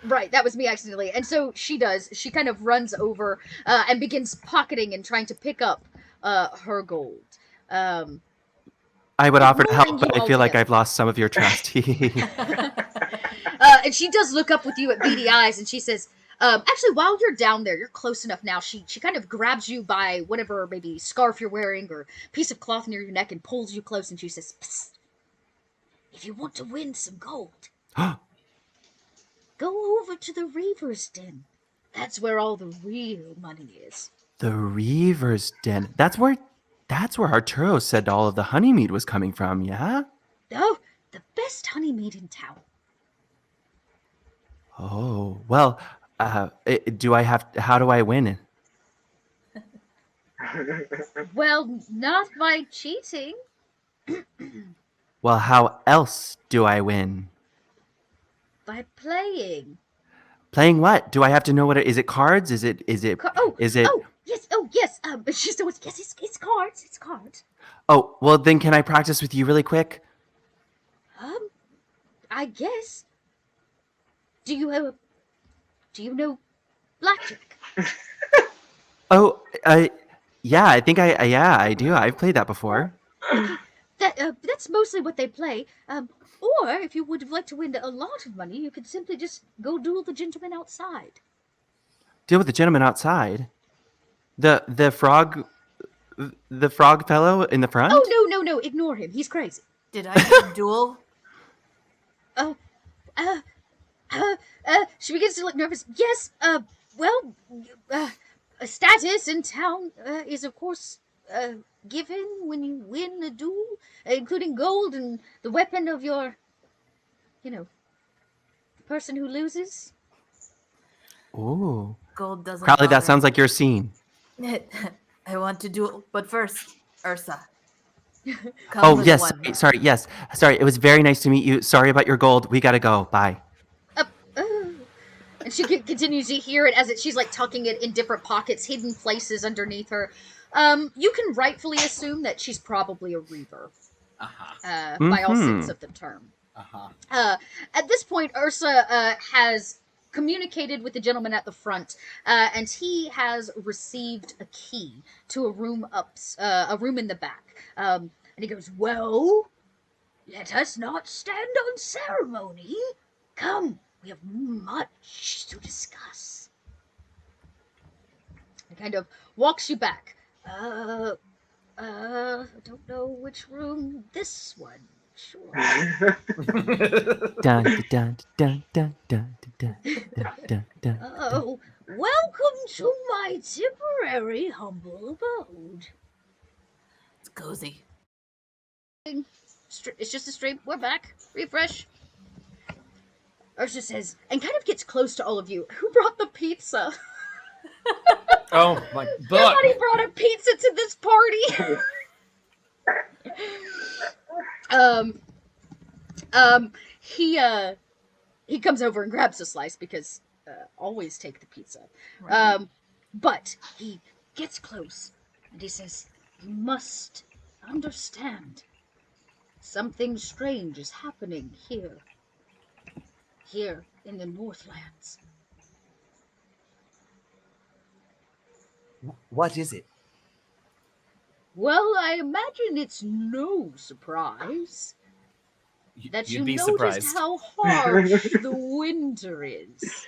Right, that was me accidentally. And so she does. She kind of runs over and begins pocketing and trying to pick up her gold. I would offer to Ignoring help, but you I feel like altogether. I've lost some of your trust. And she does look up with you at beady eyes, and she says, Actually, while you're down there, you're close enough now. She kind of grabs you by whatever maybe scarf you're wearing or piece of cloth near your neck and pulls you close, and she says, "Psst, if you want to win some gold, go over to the Reaver's Den. That's where all the real money is." The Reaver's Den. That's where Arturo said all of the honey mead was coming from, yeah? Oh, the best honey mead in town. Oh, well, how do I win? Well, not by cheating. Well, how else do I win? By playing. Playing what? Do I have to know what is it cards? Is it Oh, yes. She's always yes. It's cards. It's cards. Oh, well then can I practice with you really quick? I guess. Do you know Blackjack? Oh, yeah, I think I do. I've played that before. That's mostly what they play. Or if you would like to win a lot of money, you could simply just go duel the gentleman outside. Deal with the gentleman outside. The frog fellow in the front? Oh no! Ignore him. He's crazy. Did I get a duel? She begins to look nervous. Yes. Well, a status in town is of course given when you win a duel, including gold and the weapon of your, the person who loses. Ooh. Gold doesn't Crowley, that bother sounds like your scene. I want to duel, but first, Ursa. Come Oh, with yes. one. Sorry. Yes. Sorry. It was very nice to meet you. Sorry about your gold. We got to go. Bye. And she continues to hear it as she's like tucking it in different pockets, hidden places underneath her. You can rightfully assume that she's probably a Reaver. By all sense of the term. At this point, Ursa has communicated with the gentleman at the front, and he has received a key to a room in the back. And he goes, "Well, let us not stand on ceremony. Come, we have much to discuss." He kind of walks you back. I don't know which room. This one. Sure. Dun, dun, dun, dun, dun, dun, dun, dun, dun. Oh, welcome to my temporary humble abode. It's cozy. It's just a stream. We're back. Refresh. Ursa says, and kind of gets close to all of you. Who brought the pizza? Oh my god! Somebody brought a pizza to this party. He comes over and grabs a slice because always take the pizza. Right. But he gets close and he says, "You must understand. Something strange is happening here in the Northlands." What is it? Well, I imagine it's no surprise that You'd you be noticed surprised. how harsh the winter is.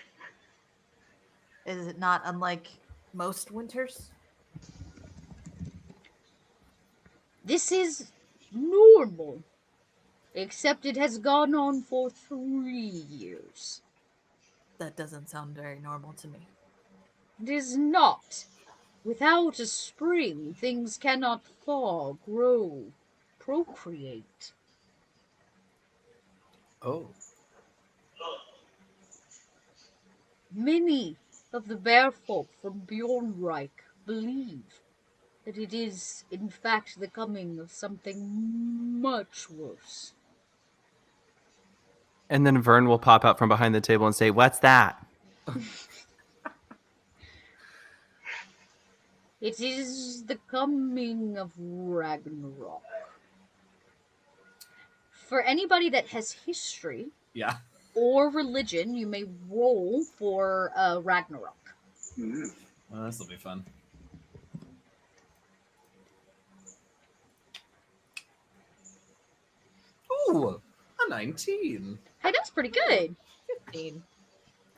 Is it not unlike most winters? This is normal, except it has gone on for 3 years. That doesn't sound very normal to me. It is not. Without a spring, things cannot thaw, grow, procreate. Oh. Many of the bear folk from Bjornreich believe that it is, in fact, the coming of something much worse. And then Vern will pop out from behind the table and say, "What's that?" It is the coming of Ragnarok. For anybody that has history Yeah. or religion, you may roll for Ragnarok. Well, this will be fun. Ooh, a 19. Hey, that's pretty good. 15.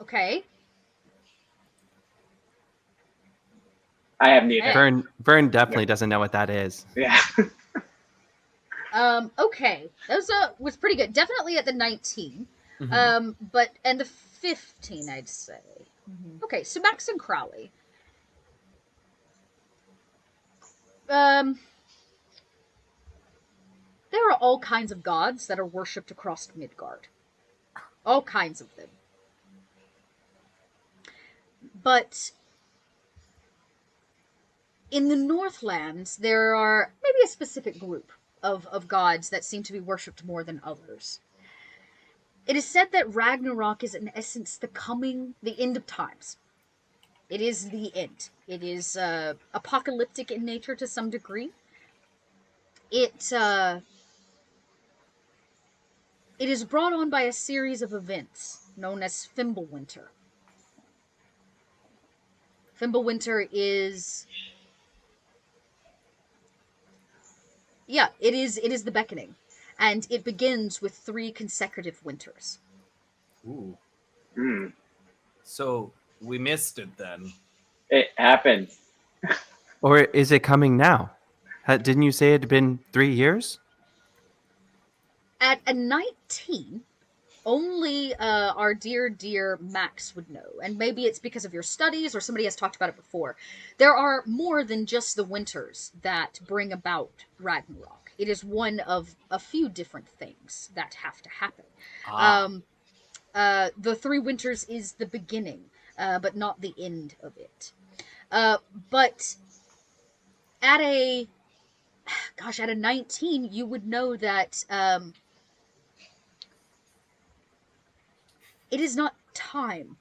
Okay. I have neither. Vern definitely doesn't know what that is. Yeah. Okay. That was pretty good. Definitely at the 19. Mhm. But and the 15, I'd say. Mhm. Okay, so Max and Crowley. Um, there are all kinds of gods that are worshipped across Midgard. All kinds of them. But in the Northlands, there are maybe a specific group of gods that seem to be worshipped more than others. It is said that Ragnarok is, in essence, the end of times. It is the end. It is apocalyptic in nature to some degree. It it is brought on by a series of events known as Fimbulwinter. Fimbulwinter is it is the beckoning, and it begins with 3 consecutive winters. Ooh. Hmm. So we missed it then. It happened. Or is it coming now? Didn't you say it had been 3 years? At a 19, only our dear Max would know, and maybe it's because of your studies or somebody has talked about it before. There are more than just the winters that bring about Ragnarok. It is one of a few different things that have to happen. Ah. The 3 winters is the beginning, but not the end of it. But at a at a 19, you would know that it is not time.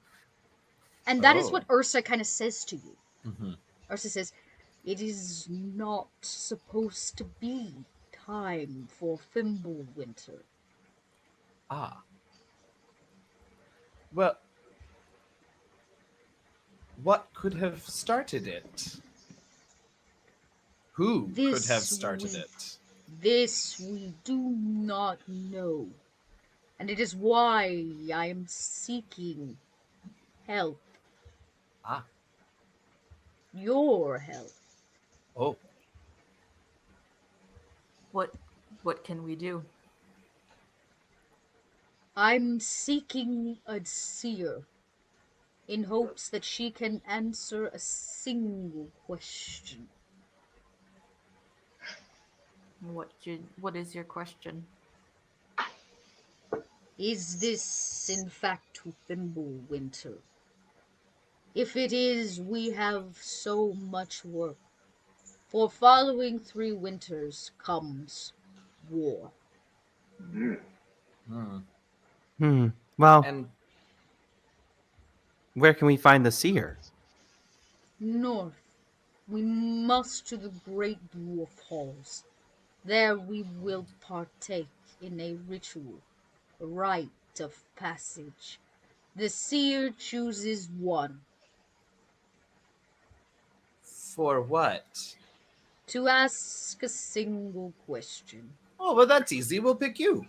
And that is Oh. what Ursa kind of says to you. Mhm. Ursa says, it is not supposed to be time for Fimbulwinter. Ah. Well, what could have started it? Who could have started it? This we do not know. And it is why I am seeking help. Ah. Your help. Oh. What can we do? I'm seeking a seer in hopes that she can answer a single question. What is your question? Is this, in fact, to Fimbulwinter? If it is, we have so much work. For following 3 winters comes war. Hmm. Hmm. Well, And where can we find the seer? North, we must to the great dwarf halls. There we will partake in a ritual, a rite of passage. The seer chooses one for what? to ask a single question. Oh, well, that's easy. We'll pick you.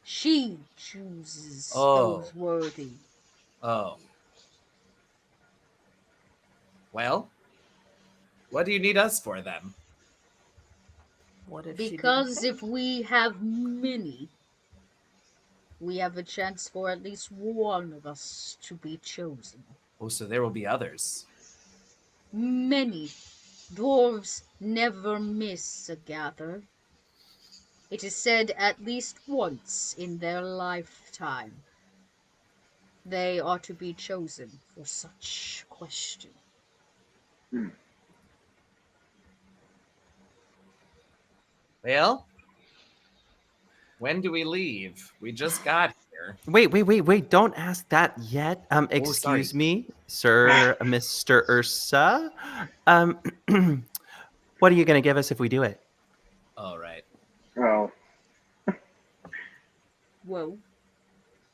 She chooses Oh. those worthy. Oh. Well, what do you need us for then? What if she didn't Because say? if we have many, we have a chance for at least one of us to be chosen. Oh, so there will be others. Many dwarves never miss a gather. It is said at least once in their lifetime they are to be chosen for such question. Hmm. Well, when do we leave? We just got here. Wait. Don't ask that yet. Oh, sorry. Excuse me, Sir Mr. Ursa. What are you going to give us if we do it? All right. Oh. Well,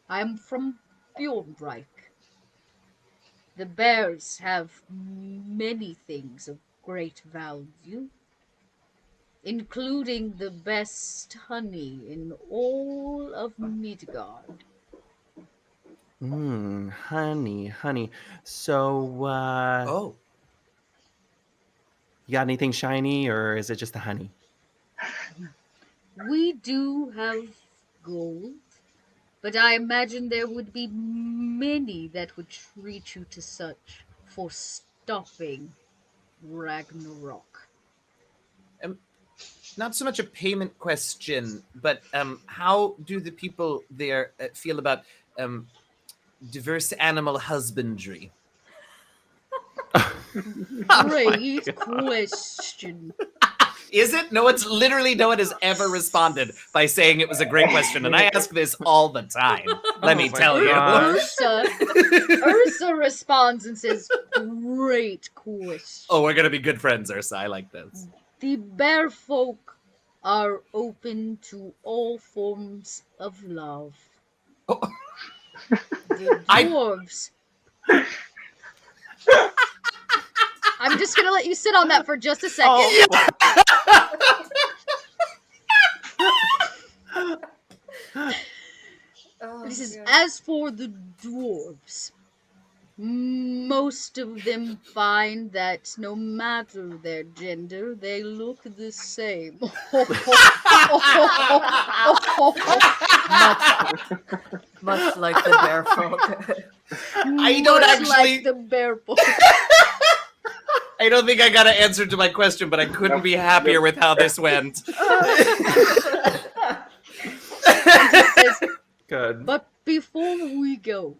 I'm from Bjornreich. The bears have many things of great value, including the best honey in all of Midgard. Honey. So, Oh, you got anything shiny, or is it just the honey? We do have gold, but I imagine there would be many that would treat you to such for stopping Ragnarok. not so much a payment question, but how do the people there feel about diverse animal husbandry? Great question. Is it? No one's literally no one has ever responded by saying it was a great question, and I ask this all the time. Let me my tell you. gosh. Ursa responds and says, "Great question. Oh, we're gonna be good friends, Ursa. I like this. The bear folk are open to all forms of love. Oh. The dwarves. I'm just gonna let you sit on that for just a second. This is as for the dwarves. Most of them find that no matter their gender, they look the same. Much like the bear folk. I don't Much actually. like the bear folk. I don't think I got an answer to my question, but I couldn't be happier with how this went. Good. But before we go,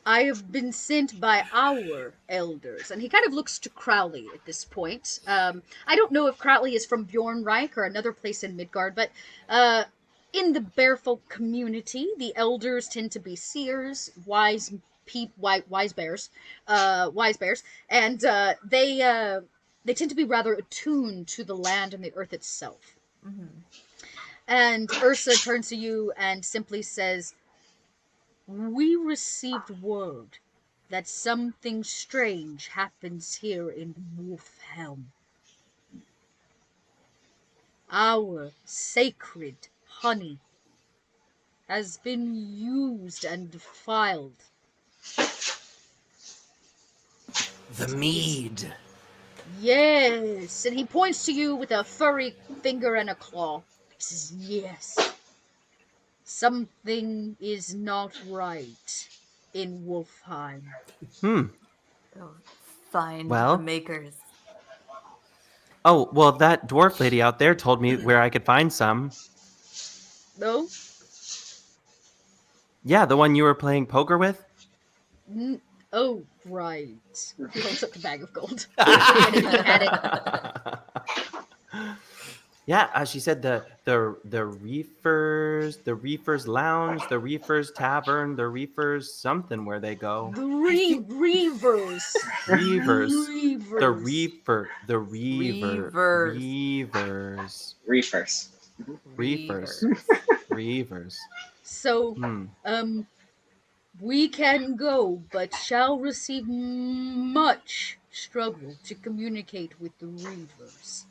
I have been sent by our elders, and he kind of looks to Crowley at this point. I don't know if Crowley is from Bjornreich or another place in Midgard, but in the bearfolk community, the elders tend to be seers, wise bears, and they tend to be rather attuned to the land and the earth itself. Mm-hmm. And Ursa turns to you and simply says, "We received word that something strange happens here in Wolfhelm. Our sacred honey has been used and defiled. The mead. Yes." And he points to you with a furry finger and a claw. He says, "Yes. Something is not right in Wolfheim." Find Well? the makers. Oh, well, that dwarf lady out there told me where I could find some. No? Yeah, the one you were playing poker with. Oh, right. He holds up the bag of gold. At it. Yeah, she said the Reefers Lounge, the Reefers Tavern, the Reefers something where they go. The Reavers. Reavers. The Reavers. Reefers. So, we can go, but shall receive much struggle to communicate with the Reavers.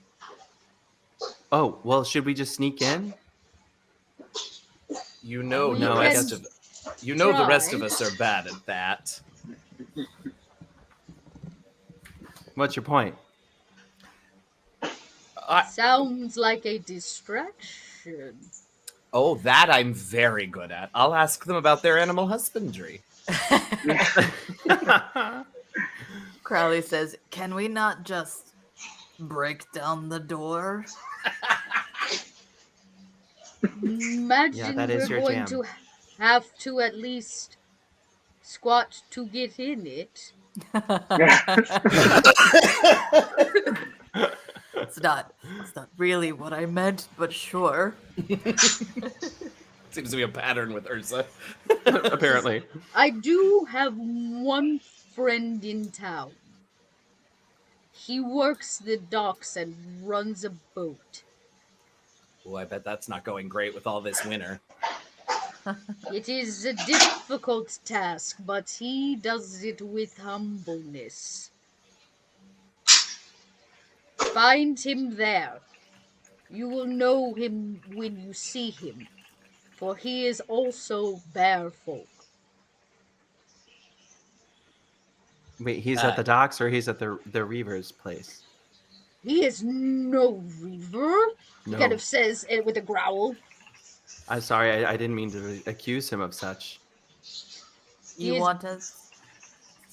Oh, well, should we just sneak in? You know, We the can rest of the rest of try. us are bad at that. What's your point? Sounds like a distraction. Oh, that I'm very good at. I'll ask them about their animal husbandry. Crowley says, "Can we not just break down the door?" Imagine that is we're your going jam. to have to at least squat to get in it. It's not really what I meant, but sure. Seems to be a pattern with Ursa. Apparently. I do have one friend in town. He works the docks and runs a boat. Oh, I bet that's not going great with all this winter. It is a difficult task, but he does it with humbleness. Find him there. You will know him when you see him. for he is also bear folk. Wait, he's at the docks or he's at the Reaver's place? He is no reaver, he No. kind of says it with a growl. I'm sorry, I didn't mean to accuse him of such. You want us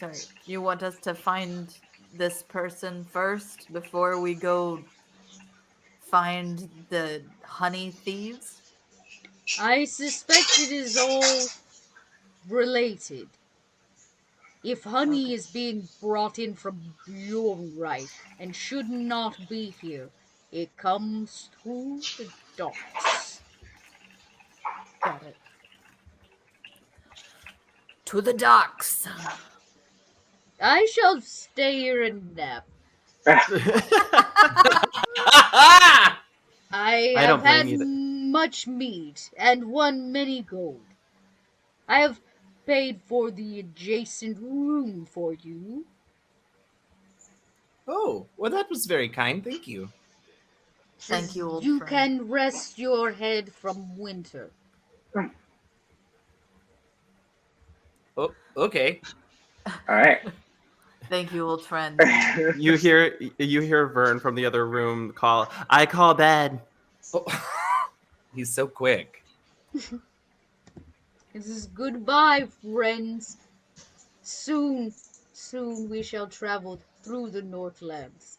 to find this person first before we go find the honey thieves? I suspect it is all related. If honey is being brought in from beyond right and should not be here, it comes through the docks. Got it. To the docks. I shall stay here and nap. I don't have had blame you much meat and won many gold. I have paid for the adjacent room for you. Oh, well, that was very kind. Thank you. Thank you, old You friend. can rest your head from winter. Oh, okay. All right. Thank you, old friend. You hear Vern from the other room call, I call bed. Oh. He's so quick. This is goodbye, friends. Soon we shall travel through the Northlands.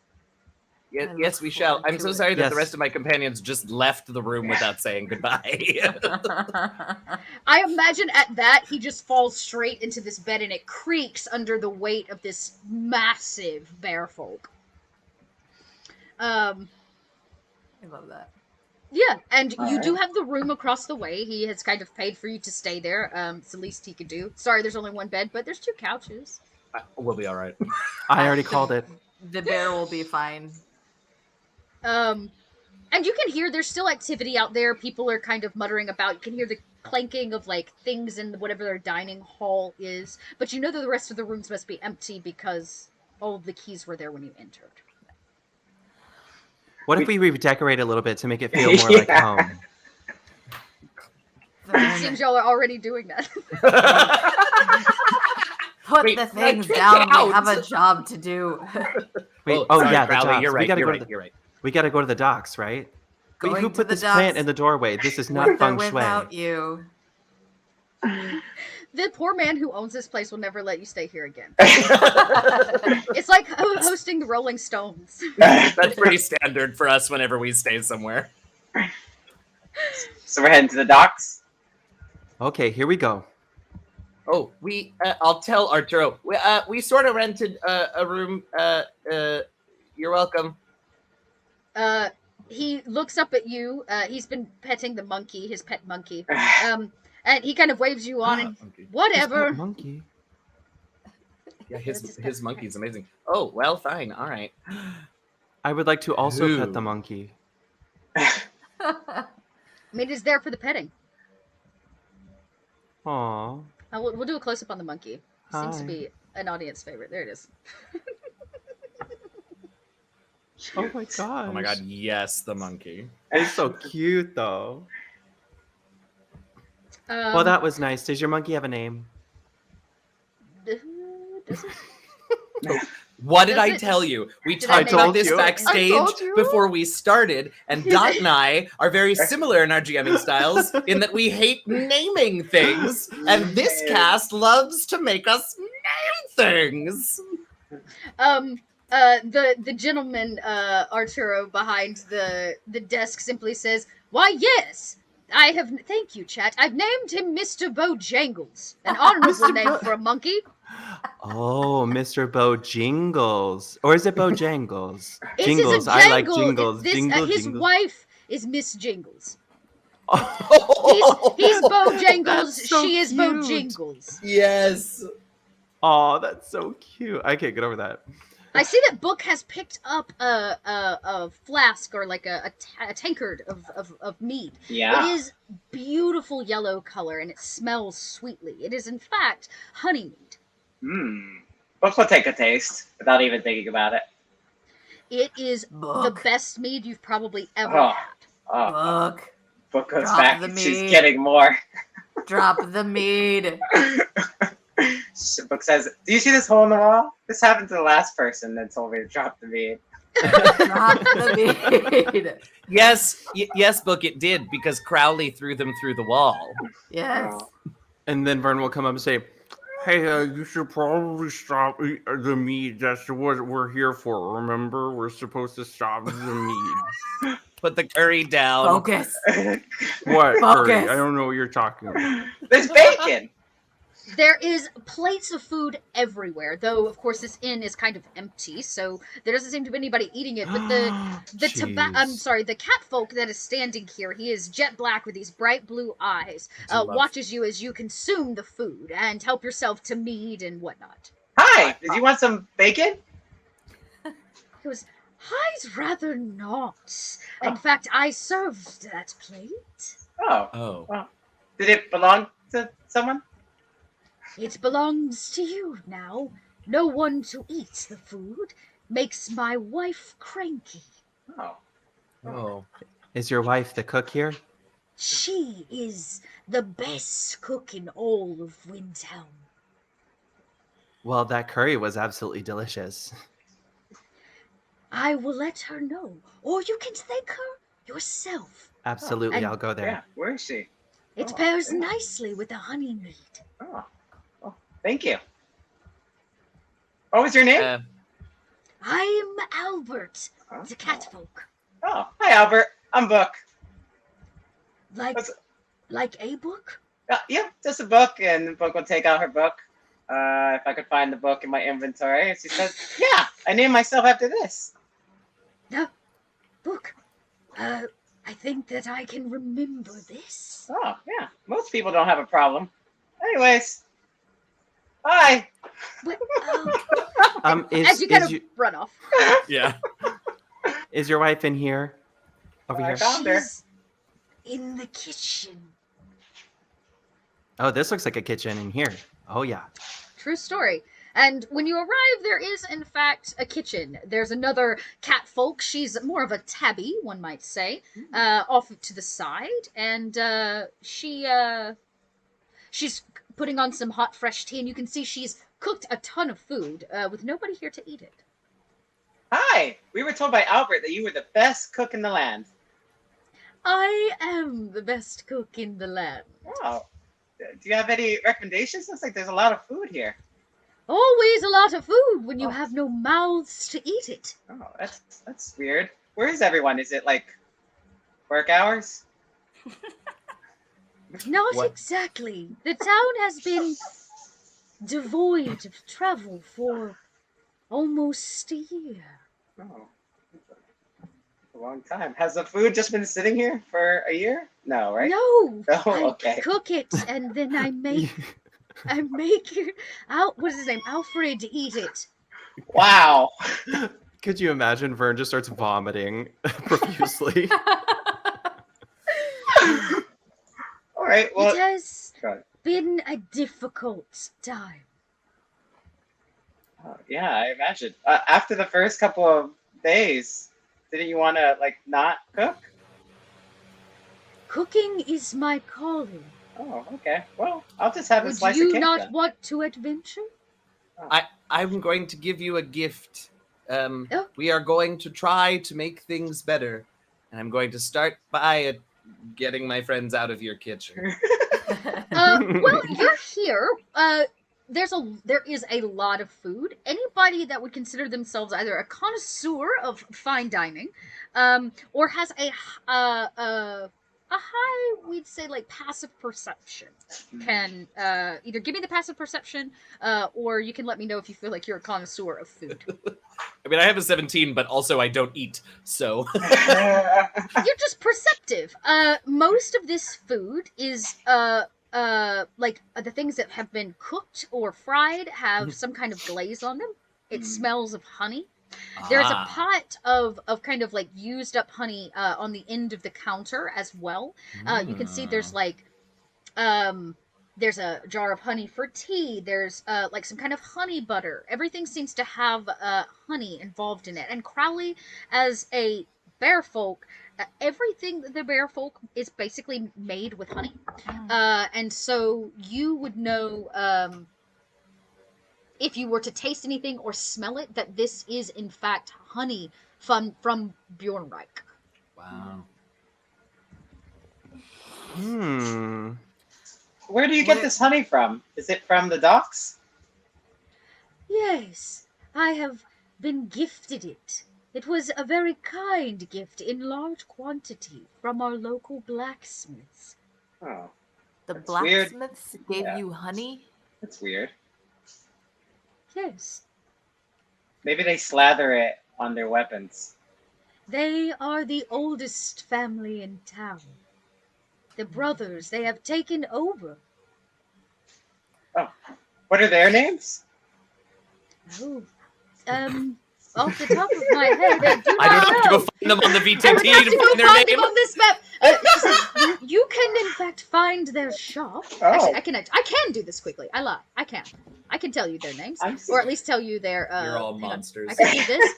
Yes, we shall. I'm so sorry that the Yes. rest of my companions just left the room without saying goodbye. I imagine at that he just falls straight into this bed and it creaks under the weight of this massive bear folk. I love that. Yeah, and you do Alright. have the room across the way. He has kind of paid for you to stay there. It's the least he could do. Sorry, there's only one bed, but there's 2 couches. We'll be all right. I already called it. The bear will be fine. And you can hear there's still activity out there. People are kind of muttering about. You can hear the clanking of like things in whatever their dining hall is. But you know that the rest of the rooms must be empty because all of the keys were there when you entered. What if we redecorate a little bit to make it feel more like Yeah. home? It seems y'all are already doing that. Put Wait, the I things kicked down. out. We have a job to do. Wait, sorry, yeah, the Crowley, docks. you're right. We gotta You're go right. to the, You're right. we gotta go to the docks, right? Wait, Going who to put the this plant docks in the doorway? This is not With or feng shui. without you. The poor man who owns this place will never let you stay here again. It's like hosting the Rolling Stones. That's pretty standard for us whenever we stay somewhere. So we're heading to the docks. Okay, here we go. Oh, I'll tell Arturo. We sort of rented a room. You're welcome. He looks up at you. He's been petting the monkey, his pet monkey. And he kind of waves you on and Okay. whatever. This monkey. Yeah, That's his his pet monkey's amazing. Oh, well, fine. All right. I would like to also Who? pet the monkey. I mean, it's there for the petting. Aw. We'll do a close up on the monkey. Seems to Hi. be an audience favorite. There it is. Oh my god. Oh my god, yes, the monkey. It's so cute though. Um, Well, that was nice. Does your monkey have a name? does it? What did Does I it- tell you? We Did I talked make- about told this you. backstage I told you. before we started, and Dot and I are very similar in our GMing styles in that we hate naming things, and this cast loves to make us name things. The gentleman, Arturo, behind the desk simply says, "Why, yes, I have. Thank you, chat. I've named him Mr. Bojangles, an honorable name for a monkey. Oh, Mr. Bojingles. Or is it Bojangles? This Jingles. is a I like jangle. jingles. This, Jingle, his jingle. wife is Miss Jingles. Oh, He's Bojangles. That's so She is cute. Bojingles. Yes. oh, that's so cute. I can't get over that. I see that Book has picked up a flask or like a tankard of mead. Yeah. It is beautiful yellow color and it smells sweetly. It is in fact honey mead. Book will take a taste without even thinking about it. It is the Book. best mead you've probably ever Oh. had. Oh, Look. Book goes Drop back the and she's meat. getting more. Drop the mead. Book says, "Do you see this hole in the wall? This happened to the last person that told me to drop the meat." Drop the mead. Yes, Book, it did, because Crowley threw them through the wall. Yes. And then Vern will come up and say, "Hey, you should probably stop the meat. That's what we're here for. Remember, we're supposed to stop the meat." Put the curry down. Focus. What? Focus. Curry? I don't know what you're talking about. There's bacon. There is plates of food everywhere, though of course this inn is kind of empty, so there doesn't seem to be anybody eating it. But Jeez. the catfolk that is standing here, he is jet black with these bright blue eyes. Love. Watches you as you consume the food and help yourself to mead and whatnot. Hi, did you want some bacon? He goes, I'd rather not. In fact, I served that plate. Oh, Oh. did it belong to someone? It belongs to you now. No one to eat the food makes my wife cranky. Oh, Oh. Is your wife the cook here? She is the best cook in all of Windhelm. Well, that curry was absolutely delicious. I will let her know, or you can thank her yourself. Absolutely, and- I'll go there. yeah. Where is she? It Oh, pairs yeah. nicely with the honey mead. Oh, thank you. What was your name? Uh, I'm Albert, Oh. the catfolk. Oh, hi, Albert. I'm Book. Like a book? Yeah, just a book, and Book will take out her book. If I could find the book in my inventory, and she says, "Yeah, I named myself after this." No, book. I think that I can remember this. Oh, yeah. Most people don't have a problem. Anyways, hi. But, Is as you kind of you- run off. yeah. is your wife in here? Over I here. found her. She's in the kitchen. Oh, this looks like a kitchen in here. Oh yeah. True story. And when you arrive, there is, in fact, a kitchen. There's another catfolk. She's more of a tabby, one might say, off to the side. And she's putting on some hot, fresh tea. And you can see she's cooked a ton of food with nobody here to eat it. Hi. We were told by Albert that you were the best cook in the land. I am the best cook in the land. Oh. Do you have any recommendations? Looks like there's a lot of food here. Always a lot of food when you Oh. have no mouths to eat it. Oh, that's weird. Where is everyone? Is it like work hours? Not What? exactly. The town has been devoid of travel for almost a year. Oh, a long time. Has the food just been sitting here for a year? No, right? No, Oh, I okay. cook it and then I make it out. What is his name? Alfred eat it. Wow. Could you imagine Vern just starts vomiting profusely? All right. Well, It has go ahead. been a difficult time. Yeah, I imagine. After the first couple of days, didn't you want to like not cook? Cooking is my calling. Oh, okay. Well, I'll just have a Would slice of you cake not then. want to adventure? I'm going to give you a gift. Oh. We are going to try to make things better. And I'm going to start by getting my friends out of your kitchen. Well, you're here. There is a lot of food. Anybody that would consider themselves either a connoisseur of fine dining, or has a high, we'd say, like passive perception, can either give me the passive perception, or you can let me know if you feel like you're a connoisseur of food. I mean, I have a 17, but also I don't eat, so. You're just perceptive. Most of this food is like the things that have been cooked or fried have some kind of glaze on them. It smells of honey. There's a pot of kind of like used up honey on the end of the counter as well. You can see there's like there's a jar of honey for tea. There's like some kind of honey butter. Everything seems to have honey involved in it. And Crowley, as a bear folk, everything that the bear folk is basically made with honey. Mm. And so you would know, if you were to taste anything or smell it, that this is in fact honey from Bjornreich. Wow. Where do you get Where- this honey from? Is it from the docks? Yes, I have been gifted it. It was a very kind gift in large quantity from our local blacksmiths. Oh, The That's weird. blacksmiths gave Yeah. you honey? that's weird. Yes, Maybe they slather it on their weapons. they are the oldest family in town. The brothers, they have taken over. Oh, what are their names? Oh, off the top of my head, I do I don't not have to know. go find them on the VTT I would have to to go find their find name. them on this map. She says, you can in fact find their shop. Oh. Actually, I can do this quickly. I lie. I can tell you their names, I'm or at least tell you their. You're all hang on. monsters. I can do this.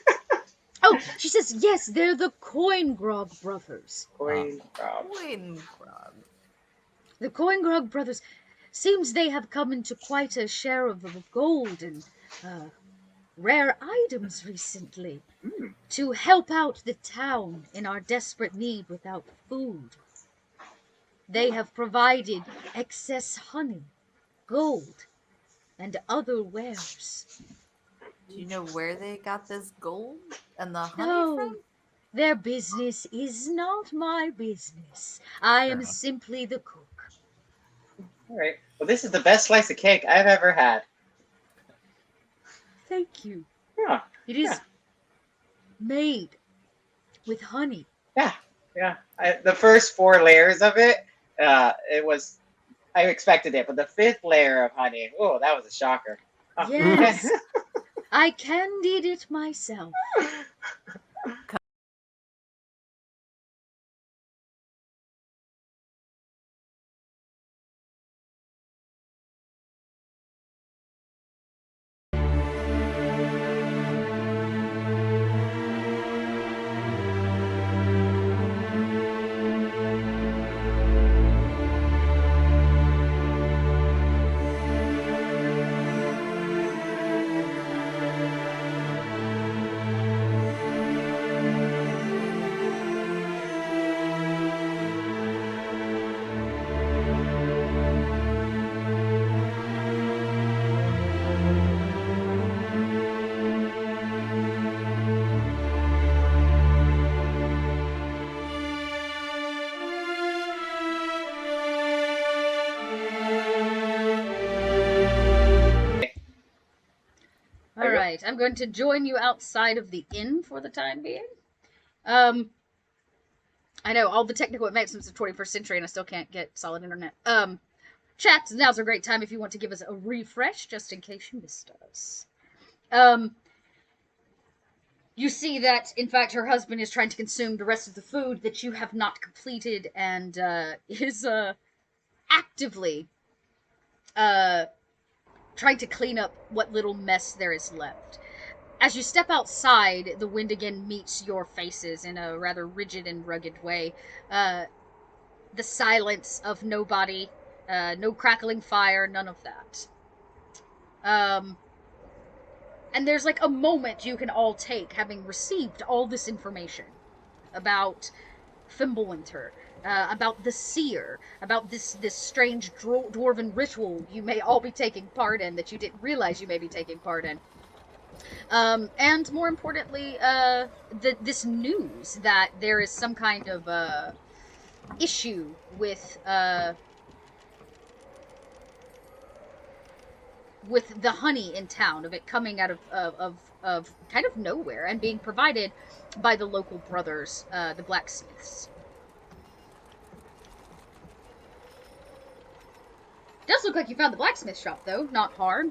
Oh, she says yes. They're the Coingrog brothers. Coin Rob. Coin grub. The Coingrog brothers. Seems they have come into quite a share of gold and rare items recently Mm. to help out the town in our desperate need without food. They have provided excess honey, gold, and other wares. Do you know where they got this gold and the honey No, from? their business is not my business. I Fair am enough. simply the cook. All right. Well, this is the best slice of cake I've ever had. Thank you. Yeah, It is Yeah. made with honey. yeah. The first 4 layers of it, it was. I expected it, but the 5th layer of honey, oh, that was a shocker. Oh. Yes. I candied it myself. All right, I'm going to join you outside of the inn for the time being. I know all the technical advancements of the 21st century, and I still can't get solid internet. Chat, now's a great time if you want to give us a refresh, just in case you missed us. You see that, in fact, her husband is trying to consume the rest of the food that you have not completed, and is actively trying to clean up what little mess there is left. As you step outside, the wind again meets your faces in a rather rigid and rugged way. The silence of nobody, no crackling fire, none of that. And there's like a moment you can all take, having received all this information about Fimbulwinter, about the seer, about this strange dwarven ritual you may all be taking part in that you didn't realize you may be taking part in. And more importantly, this news that there is some kind of issue with the honey in town, of it coming out of kind of nowhere and being provided by the local brothers, the blacksmiths. Does look like you found the blacksmith shop, though. Not hard.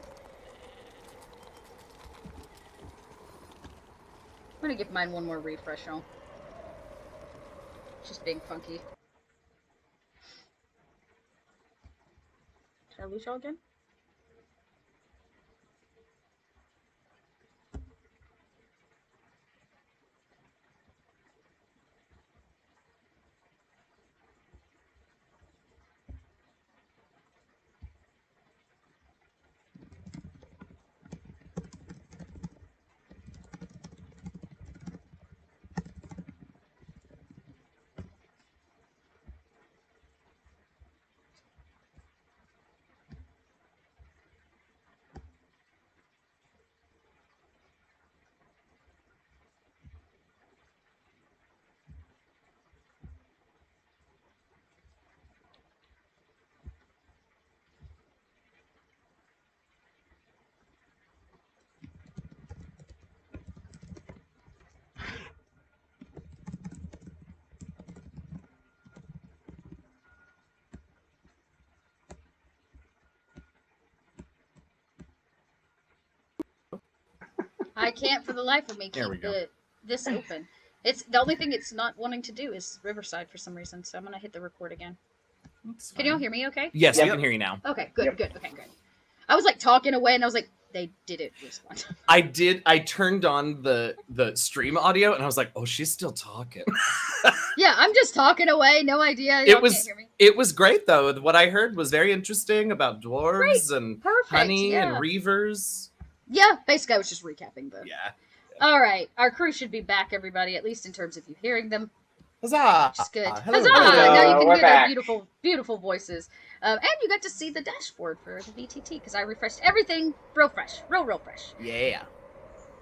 I'm gonna give mine one more refresh, y'all. Just being funky. Did I lose y'all again? I can't for the life of me There we keep go. this open. It's the only thing it's not wanting to do is Riverside for some reason. So I'm gonna hit the record again. Can y'all hear me? Okay. Yes, Yep. we can hear you now. Okay. Good. Yep. Good. Okay. Good. I was like talking away, and I was like, they didn't respond. I turned on the stream audio, and I was like, oh, she's still talking. Yeah, I'm just talking away. No idea. It Y'all was- can't hear me. It was great, though. What I heard was very interesting about dwarves and Perfect. honey yeah. and reavers. Yeah. Basically, I was just recapping the. Yeah. All right, our crew should be back, everybody. At least in terms of you hearing them. Huzzah! Which is good. Hello. Huzzah! Hello, Now you can we're hear their back. beautiful, beautiful voices. And you got to see the dashboard for the VTT because I refreshed everything real fresh. Real fresh. Yeah.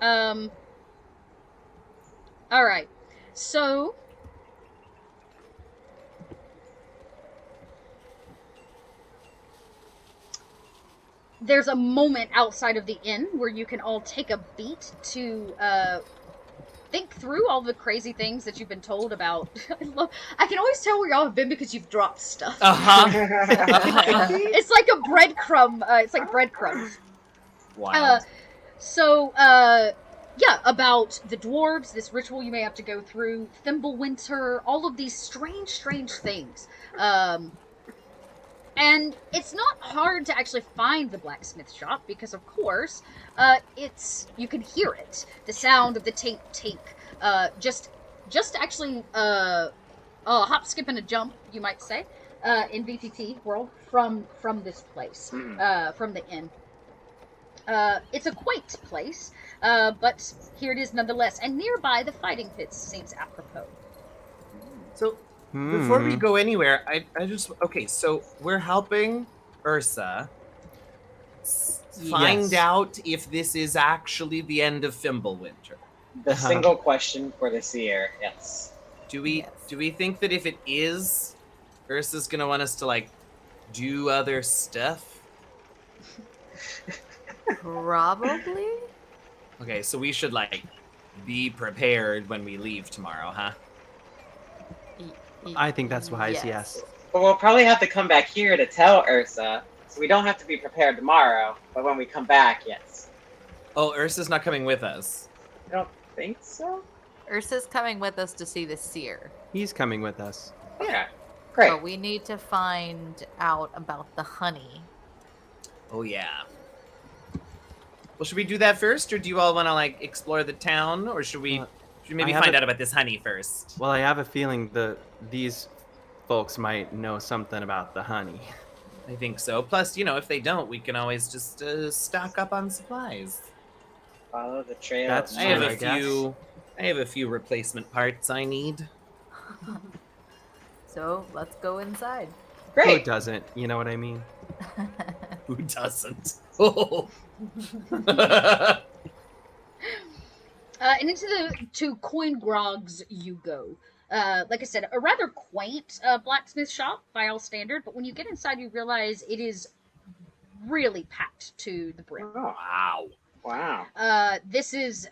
All right. So. There's a moment outside of the inn where you can all take a beat to think through all the crazy things that you've been told about. I can always tell where y'all have been because you've dropped stuff. Uh-huh. It's like a breadcrumb. It's like breadcrumbs. Wild. Yeah, about the dwarves, this ritual you may have to go through, Fimbulwinter, all of these strange things. And it's not hard to actually find the blacksmith shop because, of course, you can hear it. The sound of the tink tink. Just actually hop, skip, and a jump, you might say, in VTT world from this place, from the inn. It's a quaint place, but here it is nonetheless. And nearby, the fighting pits seems apropos. So, before we go anywhere, I just... Okay, so we're helping Ursa find Yes. out if this is actually the end of Fimbulwinter. The single question for this year, yes. Do we Yes. do we think that if it is, Ursa's gonna want us to, like, do other stuff? Probably. Okay, so we should, like, be prepared when we leave tomorrow, huh? I think that's wise, yes. But we'll probably have to come back here to tell Ursa, so we don't have to be prepared tomorrow, but when we come back, yes. Oh, Ursa's not coming with us. I don't think so? Ursa's coming with us to see the seer. He's coming with us. Okay, great. But we need to find out about the honey. Oh, yeah. Well, should we do that first, or do you all want to, like, explore the town, or should we maybe I have find a- out about this honey first? Well, I have a feeling that these folks might know something about the honey. I think so. Plus, you know, if they don't, we can always just stock up on supplies. Follow the trail. That's I have true, a I guess. few. I have a few replacement parts I need. So let's go inside. Who Great. doesn't? You know what I mean? Who doesn't? Oh. And into the two coin grogs you go. Like I said, a rather quaint blacksmith shop by all standard, but when you get inside, you realize it is really packed to the brim. Oh, Wow. wow. This is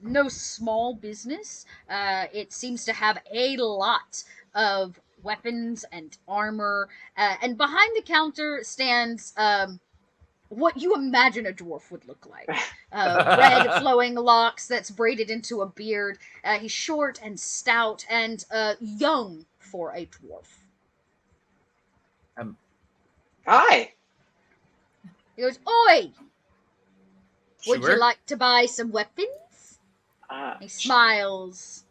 no small business. It seems to have a lot of weapons and armor, and behind the counter stands what you imagine a dwarf would look like. Red flowing locks that's braided into a beard. He's short and stout and young for a dwarf. Hi. He goes, "Oi! Would Sure. you like to buy some weapons?" He smiles.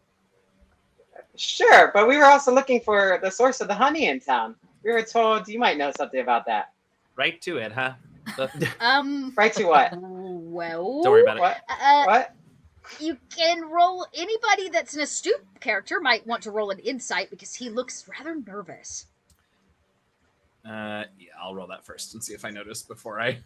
Sure, but we were also looking for the source of the honey in town. We were told you might know something about that. Right to it, huh? Right to what? Well, Don't worry about it. What? What? You can roll. Anybody that's an astute character might want to roll an insight because he looks rather nervous. Yeah, I'll roll that first and see if I notice before I.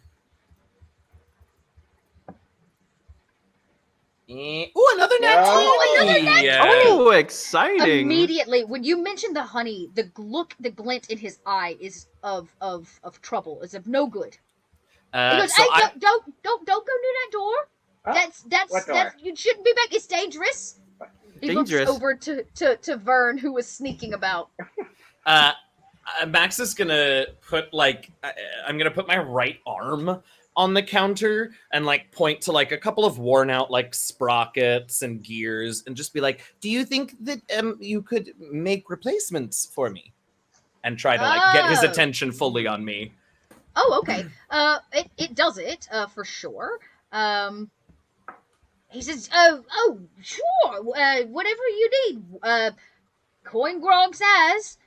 Ooh, another nat No. 20! Another nat Yeah. Oh, exciting! Immediately, when you mentioned the honey, the glint in his eye is of trouble. Is of no good. He goes, So "Hey, I, don't go near that door. Huh? That's What door? you shouldn't be back. It's dangerous." He Dangerous? looks over to Vern, who was sneaking about. Max is gonna put I'm gonna put my right arm on the counter and like point to like a couple of worn out like sprockets and gears and just be like, do you think that you could make replacements for me? And try to like get his Oh. attention fully on me. Oh, okay. It does it, for sure. He says, oh, sure, whatever you need. Coin Grog says.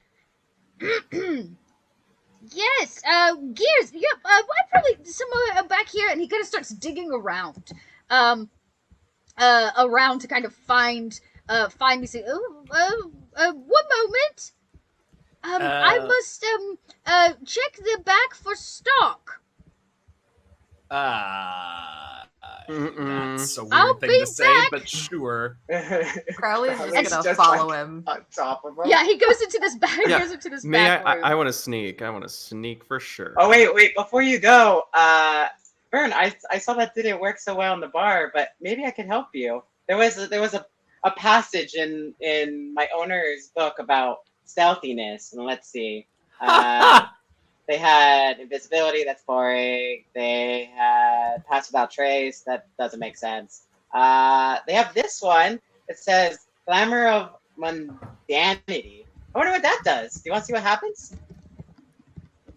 Yes, gears, yep, I probably somewhere back here, and he kind of starts digging around, around to kind of find these things. One moment. I must, check the back for stock. That's a I'll weird thing be to say, back. but sure. Crowley's It's just gonna just, follow like, him. On top of him. Yeah, he goes into this back, Yeah. goes into this May back room. I want to sneak. I want to sneak for sure. Oh wait! Before you go, Vern, I saw that didn't work so well in the bar, but maybe I could help you. There was a passage in my owner's book about stealthiness, and let's see. They had invisibility. That's boring. They had pass without trace. That doesn't make sense. They have this one. It says Glamour of Mundanity. I wonder what that does. Do you want to see what happens?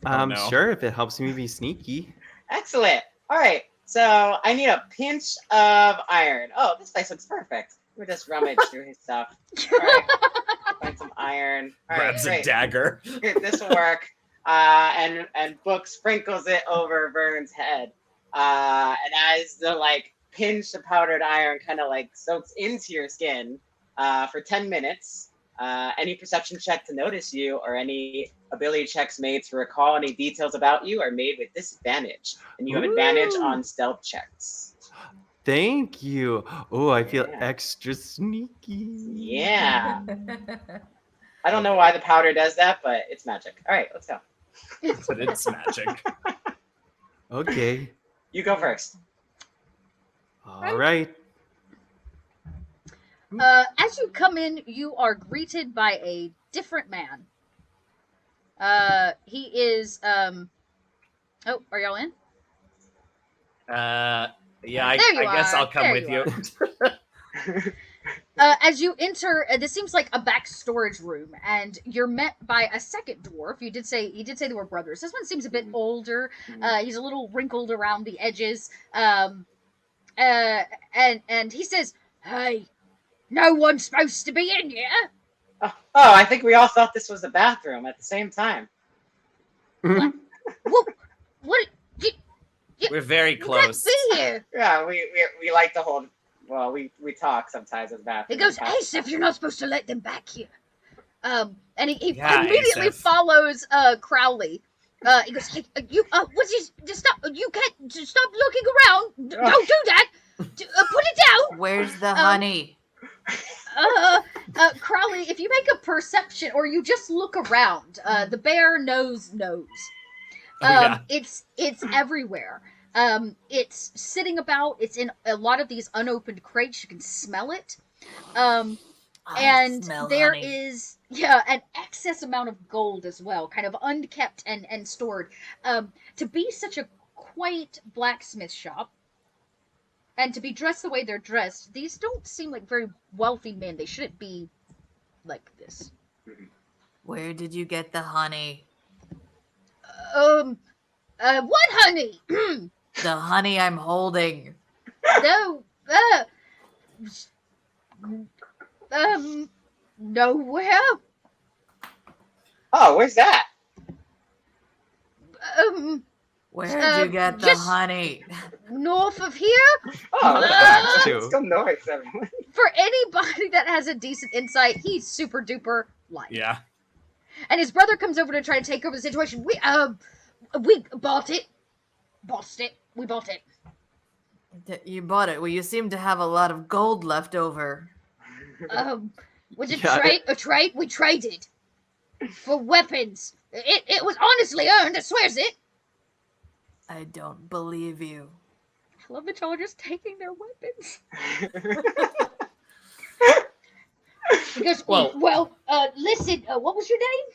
no. Sure, if it helps me be sneaky. Excellent. All right. So I need a pinch of iron. Oh, this place looks perfect. Let me just rummage through his stuff. All right. Find some iron. All right. Grabs a Great. dagger. This will work. And Book sprinkles it over Vern's head. And as the like pinch of powdered iron kind of like soaks into your skin for 10 minutes, any perception check to notice you or any ability checks made to recall any details about you are made with disadvantage. And you have advantage Ooh. on stealth checks. Thank you. Oh, I feel Yeah. extra sneaky. Yeah. I don't know why the powder does that, but it's magic. All right, let's go. But it's magic. Okay. You go first. All right. As you come in, you are greeted by a different man. He is, oh, are y'all in? Yeah, There you I guess are. I'll come There with you you. As you enter, this seems like a back storage room, and you're met by a second dwarf. He did say they were brothers. This one seems a bit older. He's a little wrinkled around the edges. And he says, "Hey, no one's supposed to be in here." Oh, I think we all thought this was a bathroom at the same time. What? We're very You can't close. be here. Yeah, we like to hold. Well, we talk sometimes as He bathroom. goes, "Asaph, you're not supposed to let them back here." And he Yeah, immediately Asaph. follows Crowley. He goes, "Hey, you, what's this? Just stop! You can't just stop looking around. Don't do that. Put it down." Where's the honey? Crowley, if you make a perception or you just look around, the bear knows. Oh, yeah. It's everywhere. It's sitting about. It's in a lot of these unopened crates. You can smell it. And there is an excess amount of gold as well, kind of unkept and stored. To be such a quaint blacksmith shop, and to be dressed the way they're dressed, these don't seem like very wealthy men. They shouldn't be like this. Where did you get the honey? What honey? The honey I'm holding. No, nowhere. Oh, where's that? Where'd you get the just- honey? North of here. Oh, Back to- let's go north, everyone. For anybody that has a decent insight, he's super duper light. Yeah. And his brother comes over to try to take over the situation. We bought it. We bought it. You bought it. Well, you seem to have a lot of gold left over. Was it Yeah, a trade? We traded for weapons. It was honestly earned. I swears it. I don't believe you. I love that y'all are just taking their weapons. He goes, well, listen. What was your name?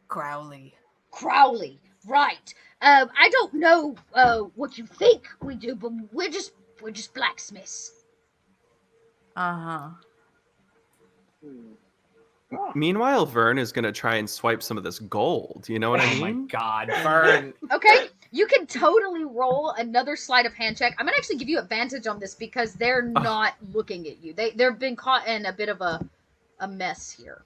Crowley. Crowley. Right. I don't know what you think we do, but we're just blacksmiths. Uh-huh. Meanwhile, Vern is going to try and swipe some of this gold. You know what I Oh my mean? god, Vern. Okay, you can totally roll another sleight of hand check. I'm gonna actually give you advantage on this because they're not looking at you. They've been caught in a bit of a mess here.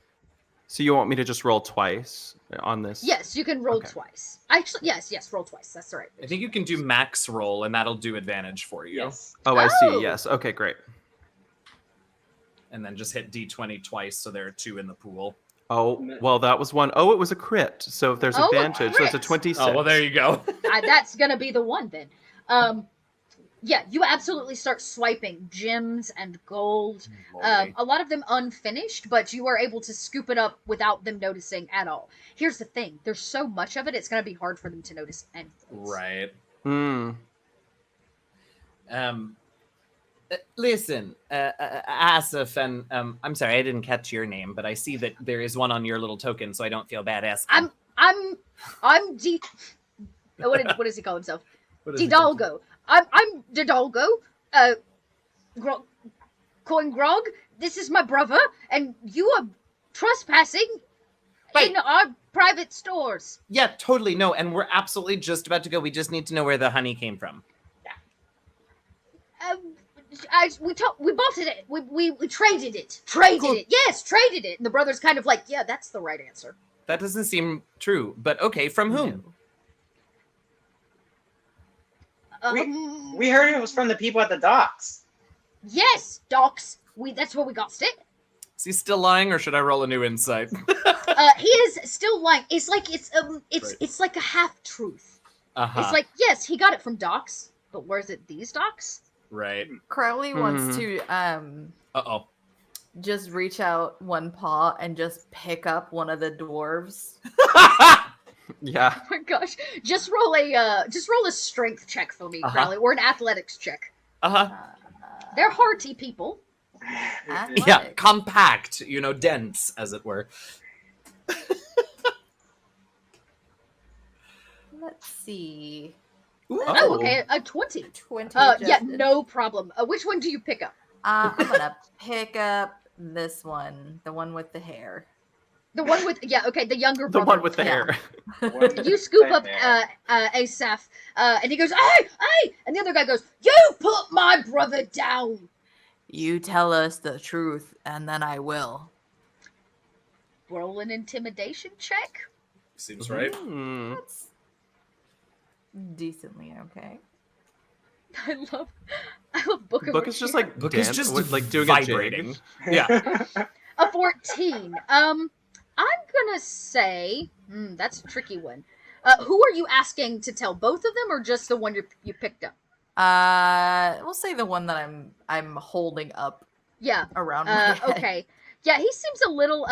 So you want me to just roll twice on this? Yes, you can roll twice. Actually, yes, roll twice. That's right. I think you can do max roll, and that'll do advantage for you. Yes. Oh, I Oh. see. Yes. Okay, great. And then just hit D20 twice, so there are 2 in the pool. Oh, well, that was one. Oh, it was a crit. So if there's Oh, a advantage, so it's a crit. 26. Oh, well, there you go. That's gonna be the one then. Yeah, you absolutely start swiping gems and gold. Lordy. A lot of them unfinished, but you are able to scoop it up without them noticing at all. Here's the thing: there's so much of it, it's gonna be hard for them to notice anything. Right. Hmm. Listen, Asif, and I'm sorry, I didn't catch your name, but I see that there is one on your little token, so I don't feel bad asking. I'm D. What does he call himself? What is it? Didalgo. I'm Didalgo. Coin Grog. This is my brother, and you are trespassing Right. in our private stores. Yeah, totally. No, and we're absolutely just about to go. We just need to know where the honey came from. We bought it. We traded it. Traded it. Yes, traded it. And the brother's kind of like, yeah, that's the right answer. That doesn't seem true, but okay, from whom? We heard it was from the people at the docks. Yes, docs. That's where we got it. Is he still lying, or should I roll a new insight? He is still lying. It's like it's like a half truth. Uh-huh. It's like, yes, he got it from docks, but where's it these docks? Right. Crowley wants to Uh-oh. just reach out one paw and just pick up one of the dwarves. Yeah. Oh my gosh. Just roll a strength check for me, Crowley, or an athletics check. Uh-huh. They're hearty people. Yeah, Athletics. compact, dense, as it were. Let's see. Ooh, Oh, okay, a 20. 20. Yeah, adjusted. no problem. Which one do you pick up? I'm gonna pick up this one, the one with the hair. The one with the younger The brother. one with the Yeah. hair. You scoop up Nightmare. Asaph, and he goes, "Hey!" And the other guy goes, "You put my brother down." You tell us the truth, and then I will. Roll an intimidation check. Seems right. Hmm. That's decently okay. I love Book of Book is just like Book is dance- just with, like doing vibrating. a jig. Yeah. a 14. I'm gonna say that's a tricky one. Who are you asking to tell? Both of them, or just the one you picked up? We'll say the one that I'm holding up Yeah. around my head. Okay. Yeah, he seems a little.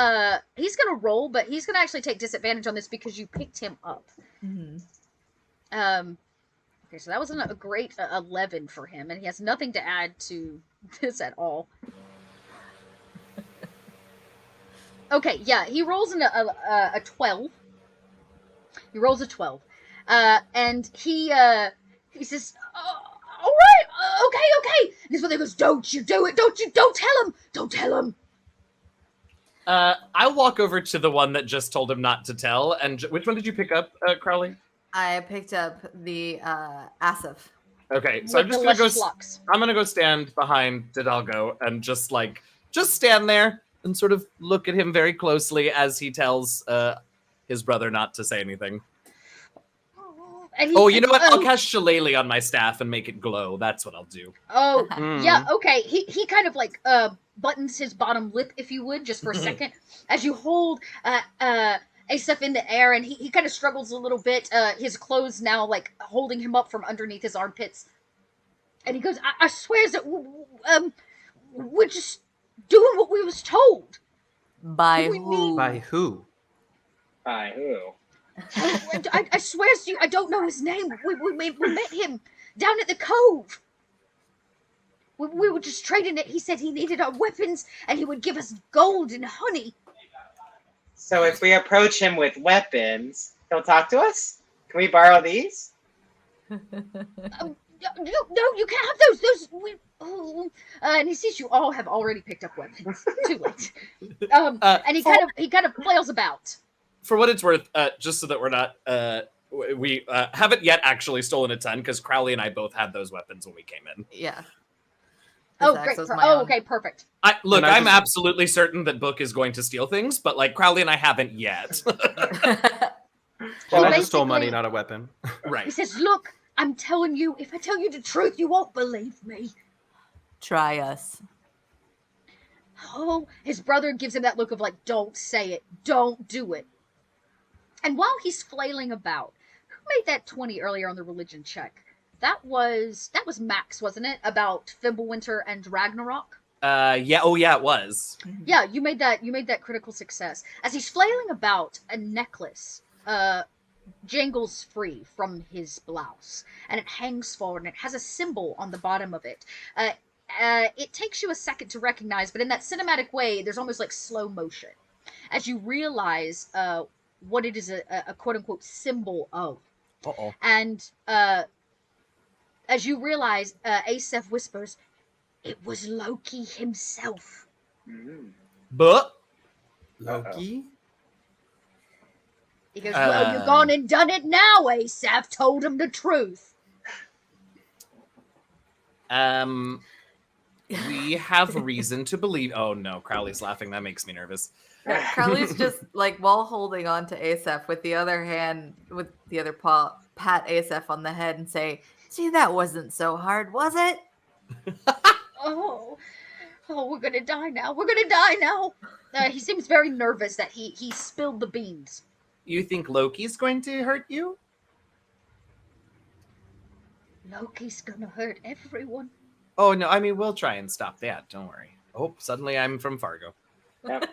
He's gonna roll, but he's gonna actually take disadvantage on this because you picked him up. Mhm. Okay, so that wasn't a great 11 for him, and he has nothing to add to this at all. Okay, yeah, he rolls a 12. He rolls a 12, and he says, "All right, okay." And his brother goes, "Don't you do it! Don't tell him!" I'll walk over to the one that just told him not to tell. And which one did you pick up, Crowley? I picked up the Asif. Okay, so With I'm just the gonna go. lush locks. I'm gonna go stand behind Didalgo and just stand there and sort of look at him very closely as he tells his brother not to say anything. And he, Oh, you know what? I'll cast Shillelagh on my staff and make it glow. That's what I'll do. Oh, Hmm. yeah, okay. He kind of buttons his bottom lip, if you would, just for a second, as you hold Asaph in the air, and he kind of struggles a little bit. His clothes now holding him up from underneath his armpits, and he goes, "I swear that we're just doing what we was told." By We who? By who? By who? I swear to you, I don't know his name. We met him down at the cove. We were just trading it. He said he needed our weapons, and he would give us gold and honey. So if we approach him with weapons, he'll talk to us? Can we borrow these? No, you can't have those. And he sees you all have already picked up weapons. Too late. And he kind of flails about. For what it's worth, just so that we're not, we haven't yet actually stolen a ton because Crowley and I both had those weapons when we came in. Yeah. Oh, This great. axe was my own. Okay, perfect. I'm absolutely certain that Book is going to steal things, but like Crowley and I haven't yet. Well, I So just stole money, basically- not a weapon. He Right. says, "Look, I'm telling you, if I tell you the truth, you won't believe me." Try us. Oh, his brother gives him that look of like, "Don't say it. Don't do it." And while he's flailing about, who made that 20 earlier on the religion check? That was Max, wasn't it? About Fimbulwinter and Ragnarok? Yeah. Oh, yeah, it was. Yeah, you made that critical success. As he's flailing about, a necklace jangles free from his blouse, and it hangs forward, and it has a symbol on the bottom of it. It takes you a second to recognize, but in that cinematic way, there's almost like slow motion as you realize what it is a quote-unquote symbol of. Uh-oh. And as you realize, Asaph whispers, "It was Loki himself." But Loki? He goes, "Well, you've gone and done it now, Asaph. Told him the truth." we have reason to believe. Oh no, Crowley's laughing. That makes me nervous. Yeah, Crowley's just like while holding on to Asaph with the other hand, with the other paw, pat Asaph on the head and say, "See, that wasn't so hard, was it?" Oh, we're gonna die now. We're gonna die now. He seems very nervous that he spilled the beans. You think Loki's going to hurt you? Loki's gonna hurt everyone. Oh no, I mean we'll try and stop that. Don't worry. Oh, suddenly I'm from Fargo. And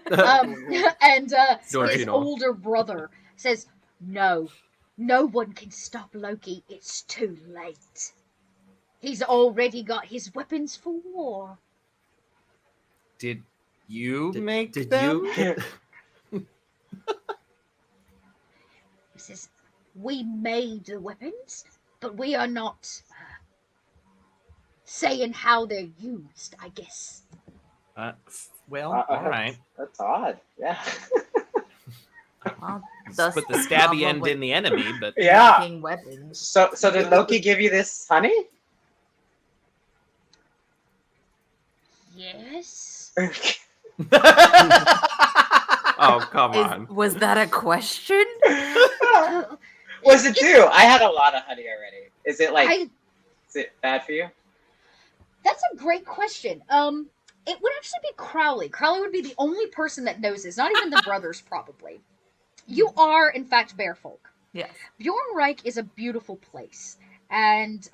Don't his you know? older brother says, "No one can stop Loki. It's too late. He's already got his weapons for war." Did you make Did them? you? He says, "We made the weapons, but we are not saying how they're used, I guess." Well, all right. That's odd. Yeah. Well, Let's put the stabby end in the enemy, but Yeah. making weapons. So did Loki give you this honey? Yes. Oh, come on. Was that a question? Was it too? I had a lot of honey already. Is it like? I- Is it bad for you? That's a great question. It would actually be Crowley. Crowley would be the only person that knows this. Not even the brothers, probably. You are, in fact, bear folk. Yes. Bjornreich is a beautiful place. And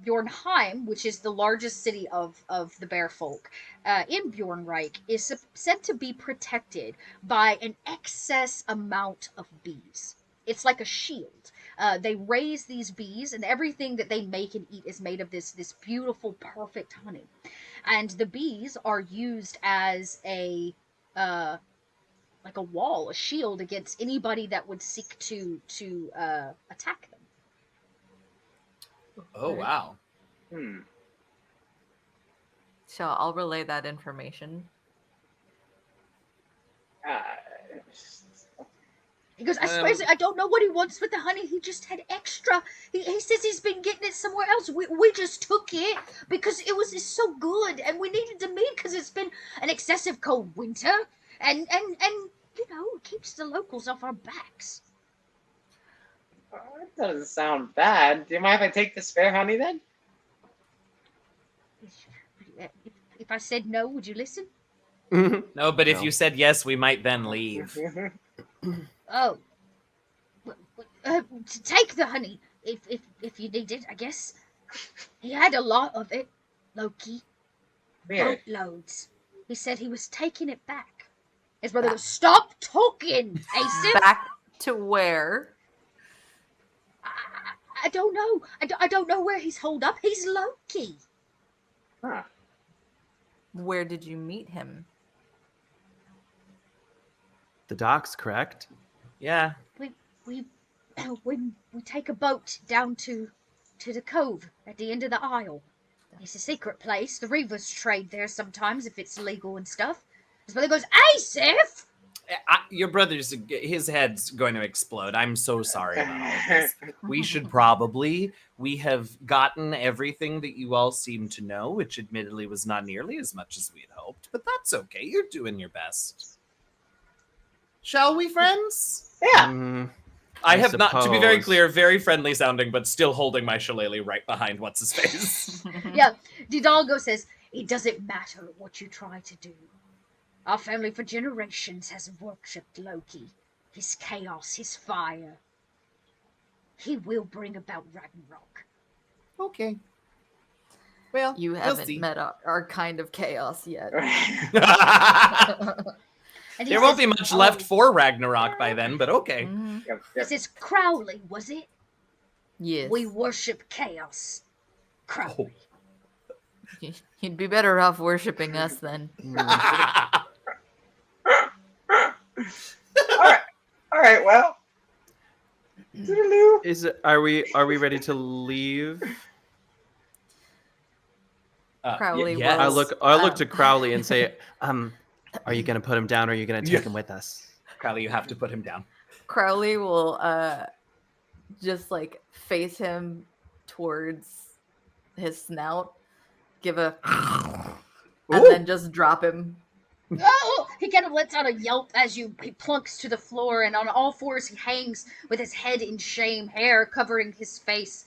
Bjornheim, which is the largest city of the bear folk, in Bjornreich, is said to be protected by an excess amount of bees. It's like a shield. They raise these bees, and everything that they make and eat is made of this beautiful, perfect honey. And the bees are used as a like a wall, a shield against anybody that would seek to attack them. oh wow. So I'll relay that information. He goes, I don't know what he wants with the honey. He just had extra. He says he's been getting it somewhere else. We just took it because it's so good, and we needed the meat because it's been an excessive cold winter, and you know, it keeps the locals off our backs. That doesn't sound bad. Do you mind if I take the spare honey then? If I said no, would you listen? No, but if No. you said yes, we might then leave. Oh, take the honey if you need it, I guess. He had a lot of it, Loki. Weird. Boatloads. He said he was taking it back. His brother goes, "Stop talking, Asif." Back to where? I don't know. I don't know where he's holed up. He's Loki. Huh. Where did you meet him? The docks, correct? Yeah. We when we take a boat down to the cove at the end of the isle. It's a secret place. The Reavers trade there sometimes if it's legal and stuff. His brother goes, "Hey, Sif!" Your brother's, his head's going to explode. I'm so sorry about all of this. We have gotten everything that you all seem to know, which admittedly was not nearly as much as we had hoped, but that's okay. You're doing your best. Shall we, friends? Yeah. I have not, to be very suppose. clear, very friendly sounding, but still holding my shillelagh right behind what's-his-face. Yeah, Didalgo says, "It doesn't matter what you try to do. Our family for generations has worshipped Loki, his chaos, his fire. He will bring about Ragnarok." Okay. Well, You we'll haven't see. met our kind of chaos yet. And he There won't says, be much "Oh," left for Ragnarok by then, but okay. Mhm. Yep, He yep. says, "Crowley, was it? Yes. We worship chaos. Crowley." You'd be better off worshiping us then. All right. Well. Toodaloo. Are we ready to leave? Crowley yes. will- I look to Crowley and say, are you gonna put him down or are you gonna take him with us? Crowley, you have to put him down. Crowley will just like face him towards his snout, give a and then just drop him. Oh! He kind of lets out a yelp as he plunks to the floor, and on all fours he hangs with his head in shame, hair covering his face.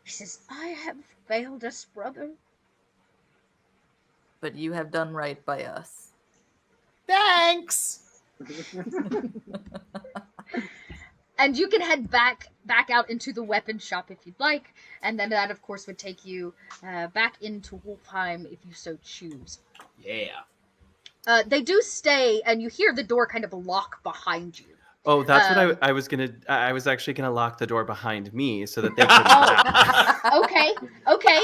He says, "I have failed us, brother." But you have done right by us. Thanks! And you can head back out into the weapon shop if you'd like, and then that, of course, would take you back into Wolfheim if you so choose. Yeah. They do stay, and you hear the door kind of lock behind you. Oh, that's what I was gonna. I was actually gonna lock the door behind me so that they couldn't. Oh, okay.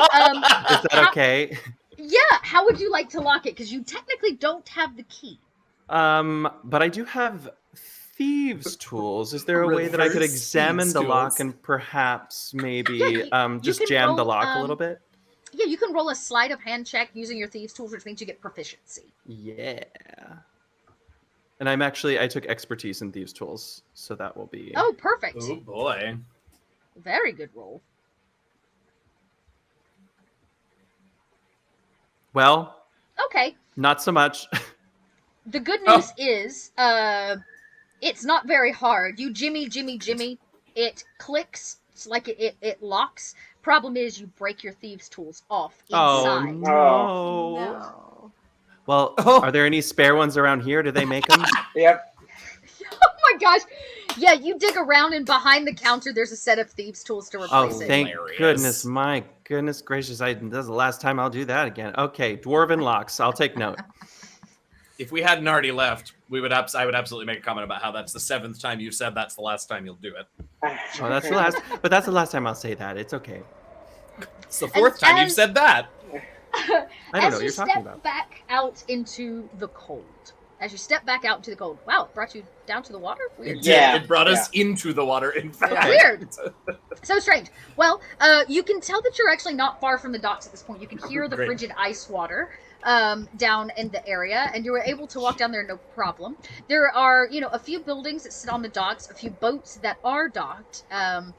Is that okay? Yeah, how would you like to lock it? Because you technically don't have the key. But I do have thieves' tools. Is there a way that I could Reverse examine thieves' the lock tools. and perhaps maybe you just can jam the roll, lock a little bit? Yeah, you can roll a sleight of hand check using your thieves' tools, which means you get proficiency. Yeah. And I took expertise in thieves' tools, so that will be. Oh, perfect. Oh boy. Very good roll. Well, Okay. not so much. The good news is, it's not very hard. You jimmy. It clicks. It's like it locks. Problem is, you break your thieves' tools off Oh inside. no. No. Well, Oh. are there any spare ones around here? Do they make them? Yep. Oh my gosh! Yeah, you dig around, and behind the counter, there's a set of thieves' tools to Oh, replace it. thank Hilarious. goodness! My goodness gracious! This is the last time I'll do that again. Okay, dwarven locks. I'll take note. If we hadn't already left, I would absolutely make a comment about how that's the 7th time you've said that's the last time you'll do it. Oh, that's the last. But that's the last time I'll say that. It's okay. It's the 4th time you've as- said that. I don't know As what you you're talking step about. back out into the cold. Wow, it brought you down to the water? Weird. Yeah. It brought us into the water, in fact. Weird. So strange. Well, you can tell that you're actually not far from the docks at this point. You can hear the Great. frigid ice water down in the area, and you were able to walk down there no problem. There are, a few buildings that sit on the docks, a few boats that are docked, and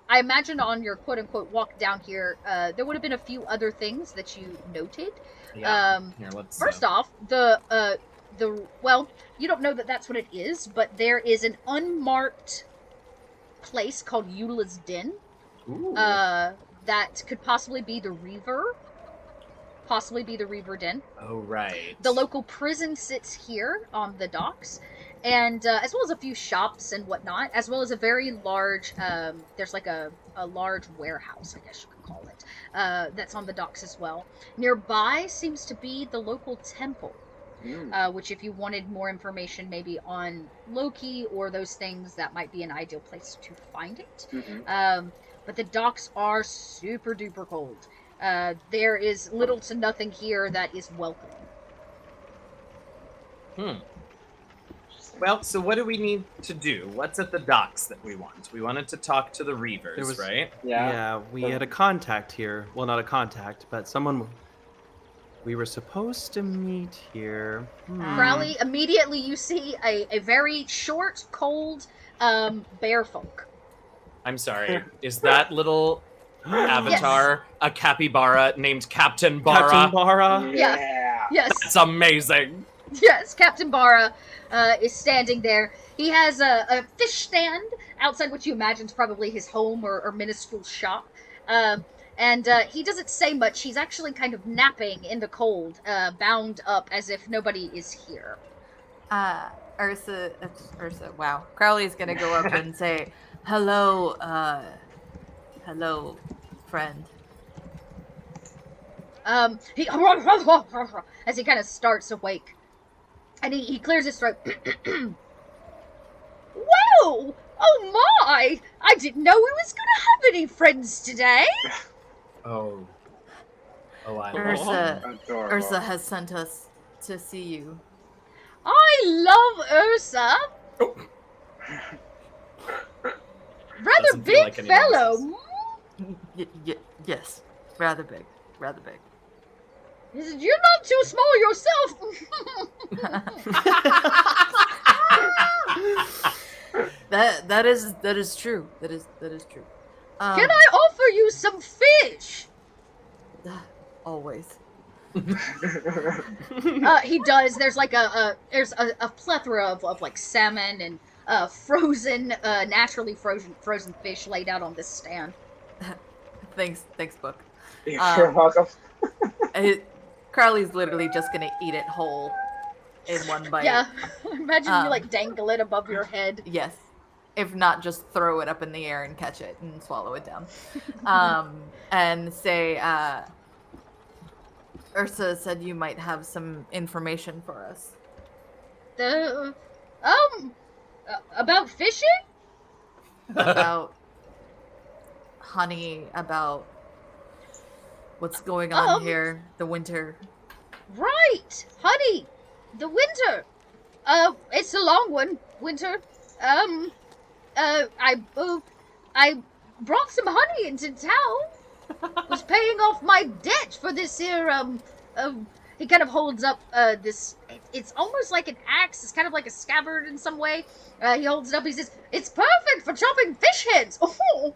I imagine on your quote-unquote walk down here, there would have been a few other things that you noted. Yeah. Here, let's First off, well, you don't know that that's what it is, but there is an unmarked place called Eula's Den that could possibly be the Reaver. Den. Oh, right. The local prison sits here on the docks, and as well as a few shops and whatnot, as well as a very large, there's like a large warehouse, I guess you could call it, that's on the docks as well. Nearby seems to be the local temple, which if you wanted more information maybe on Loki or those things, that might be an ideal place to find it. But the docks are super duper cold. There is little to nothing here that is welcome. Well, so what do we need to do? What's at the docks that we want? We wanted to talk to the Reavers, There was- right? Yeah, we had a contact here. Well, not a contact, but someone we were supposed to meet here. Crowley, immediately you see a very short, cold bear folk. I'm sorry. Is that little avatar a capybara named Captain Bara? Captain Bara. Yeah. Yes. It's amazing. Yes, Captain Bara is standing there. He has a fish stand outside what you imagine is probably his home or minuscule shop. And he doesn't say much. He's actually kind of napping in the cold, bound up as if nobody is here. Ursa, wow. Crowley's gonna go up and say, hello, hello, friend. He as he kind of starts awake. And he clears his throat. Well, oh my! I didn't know we was gonna have any friends today. Oh, I Ursa, Adorable. Ursa has sent us to see you. I love Ursa. Oh. Rather Doesn't feel big like anyone fellow. Yes, rather big. You're not too small yourself. That is true. That is true. Can I offer you some fish? Always. He does. There's like a plethora of like salmon and frozen, naturally frozen fish laid out on this stand. Thanks, book. You're welcome. Crowley's literally just gonna eat it whole in one bite. Yeah, imagine you like dangle it above your head. Yes. If not, just throw it up in the air and catch it and swallow it down. And say, Ursa said you might have some information for us. About fishing? About honey, about what's going on here, the winter. Right, honey, the winter. It's a long one, winter. I brought some honey into town. Was paying off my debt for this here, he kind of holds up, this, it's almost like an axe, it's kind of like a scabbard in some way. He holds it up, he says, it's perfect for chopping fish heads. Oh.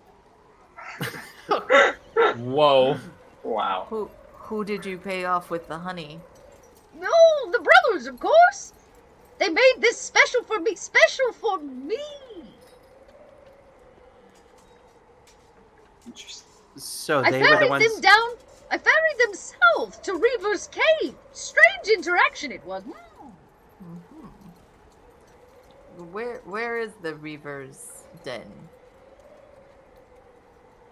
Whoa. Wow. Who did you pay off with the honey? No, the brothers, of course. They made this special for me. Interesting. So I they were the ferried ones. them down. I ferried them south to Reaver's Cave. Strange interaction it was. Where is the Reaver's Den?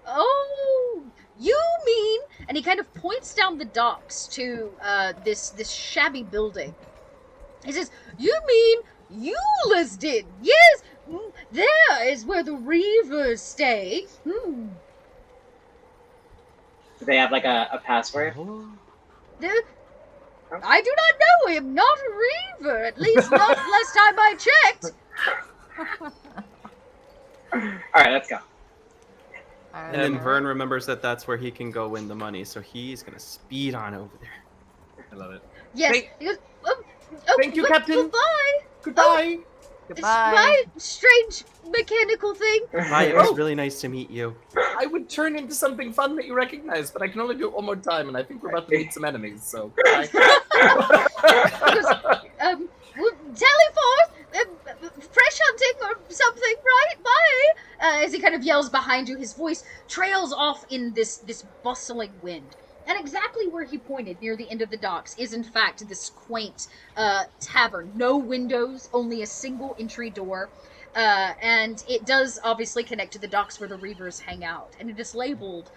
Oh, you mean? And he kind of points down the docks to this shabby building. He says, "You mean Eula's Den? Yes, there is where the Reavers stay." Do they have like a password? I do not know him. Not a Reaver. At least not last time I checked. Alright, let's go. And then Vern remembers that that's where he can go win the money, so he's gonna speed on over there. I love it. Yes. Hey. He goes, Thank you, Captain. Goodbye. Goodbye. It's my strange mechanical thing. Hi, it was really nice to meet you. I would turn into something fun that you recognize, but I can only do it one more time, and I think we're about to meet some enemies, so. He goes, tally forth, fresh hunting or something, right? Bye. As he kind of yells behind you, his voice trails off in this bustling wind. And exactly where he pointed, near the end of the docks, is in fact this quaint tavern. No windows, only a single entry door. And it does obviously connect to the docks where the Reavers hang out. And it is labeled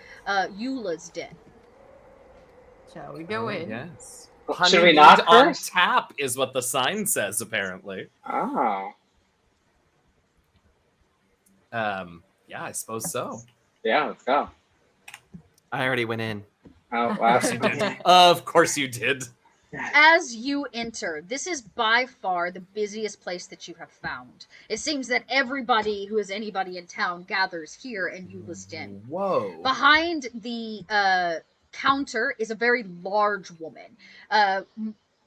Eula's Den. Shall we go in? Yes. Should we knock on first? tap is what the sign says, apparently. Oh. Yeah, I suppose so. Yeah, let's go. I already went in. Oh, wow. Of course you did. As you enter, this is by far the busiest place that you have found. It seems that everybody who is anybody in town gathers here in Eulist Inn. Whoa. Behind the counter is a very large woman.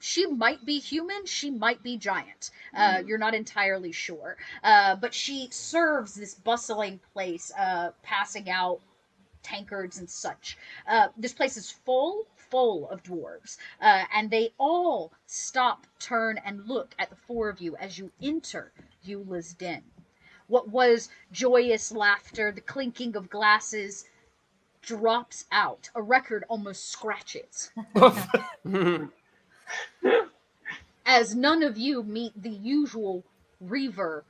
She might be human, she might be giant. You're not entirely sure. But she serves this bustling place, passing out tankards and such. This place is full of dwarves, and they all stop, turn, and look at the four of you as you enter Eula's den. What was joyous laughter, the clinking of glasses, drops out. A record almost scratches. As none of you meet the usual Reaver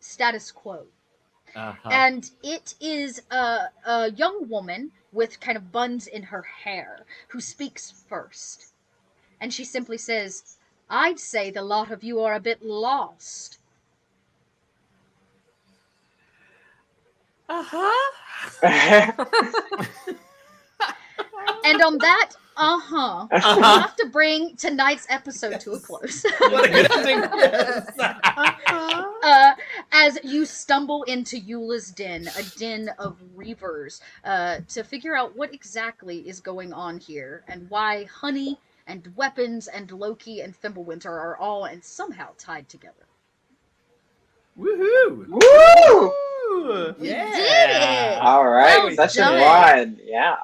status quo. And it is a young woman with kind of buns in her hair who speaks first. And she simply says, "I'd say the lot of you are a bit lost." And on that, we'll have to bring tonight's episode to a close. What a good ending. As you stumble into Eula's den, a den of reavers, to figure out what exactly is going on here and why honey and weapons and Loki and Fimbulwinter are all and somehow tied together. Woohoo! Woo! We did it! All right, Well session done. 1. Yeah.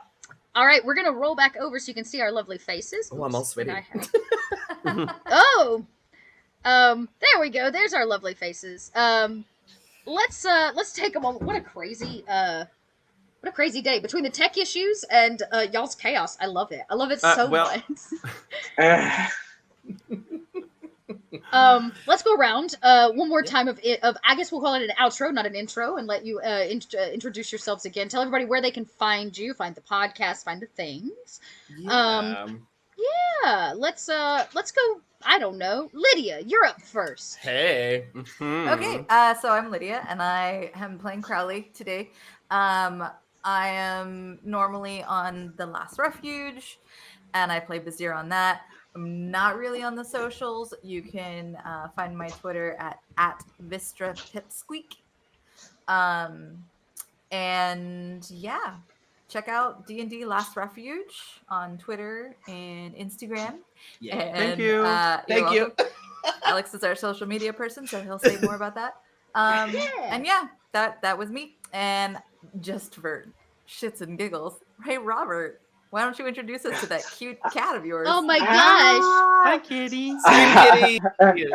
All right, we're gonna roll back over so you can see our lovely faces. Oh, I'm all Oops, sweaty. and I have- Oh, there we go. There's our lovely faces. Let's take a moment. What a crazy day between the tech issues and y'all's chaos. I love it. I love it so much. Let's go around one more time of I guess we'll call it an outro, not an intro, and let you introduce yourselves again. Tell everybody where they can find you, find the podcast, find the things. Yeah, let's go. I don't know, Lydia, you're up first. Hey. Okay, so I'm Lydia, and I am playing Crowley today. I am normally on The Last Refuge, and I play Bazir on that. I'm not really on the socials. You can find my Twitter at Vistra Pipsqueak. And yeah, check out D&D Last Refuge on Twitter and Instagram. Yeah. And, Thank you. Thank you. Alex is our social media person, so he'll say more about that. And yeah, that was me. And just for shits and giggles, hey Robert, why don't you introduce us to that cute cat of yours? Oh my gosh! Hi, kitty. Sweet kitty.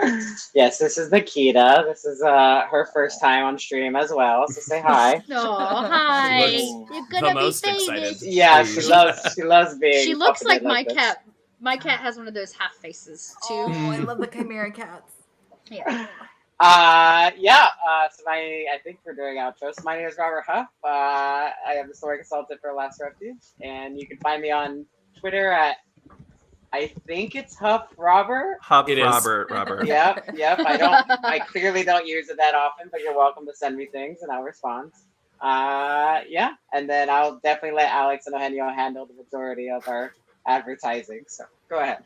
Yes, this is Nikita. This is her first time on stream as well, so say hi. Oh, hi! She You're the gonna be most famous. excited. Yeah, she loves being. She looks like my this. cat. My cat has one of those half faces too. Oh, I love the chimera cats. Yeah. So I think we're doing outro. So my name is Robert Huff. I am the story consultant for Last Refuge, and you can find me on Twitter at I think it's Huff Robert. Huff It is. Robert. Yep. I clearly don't use it that often, but you're welcome to send me things, and I'll respond. And then I'll definitely let Alex and Eugenio handle the majority of our advertising. So go ahead.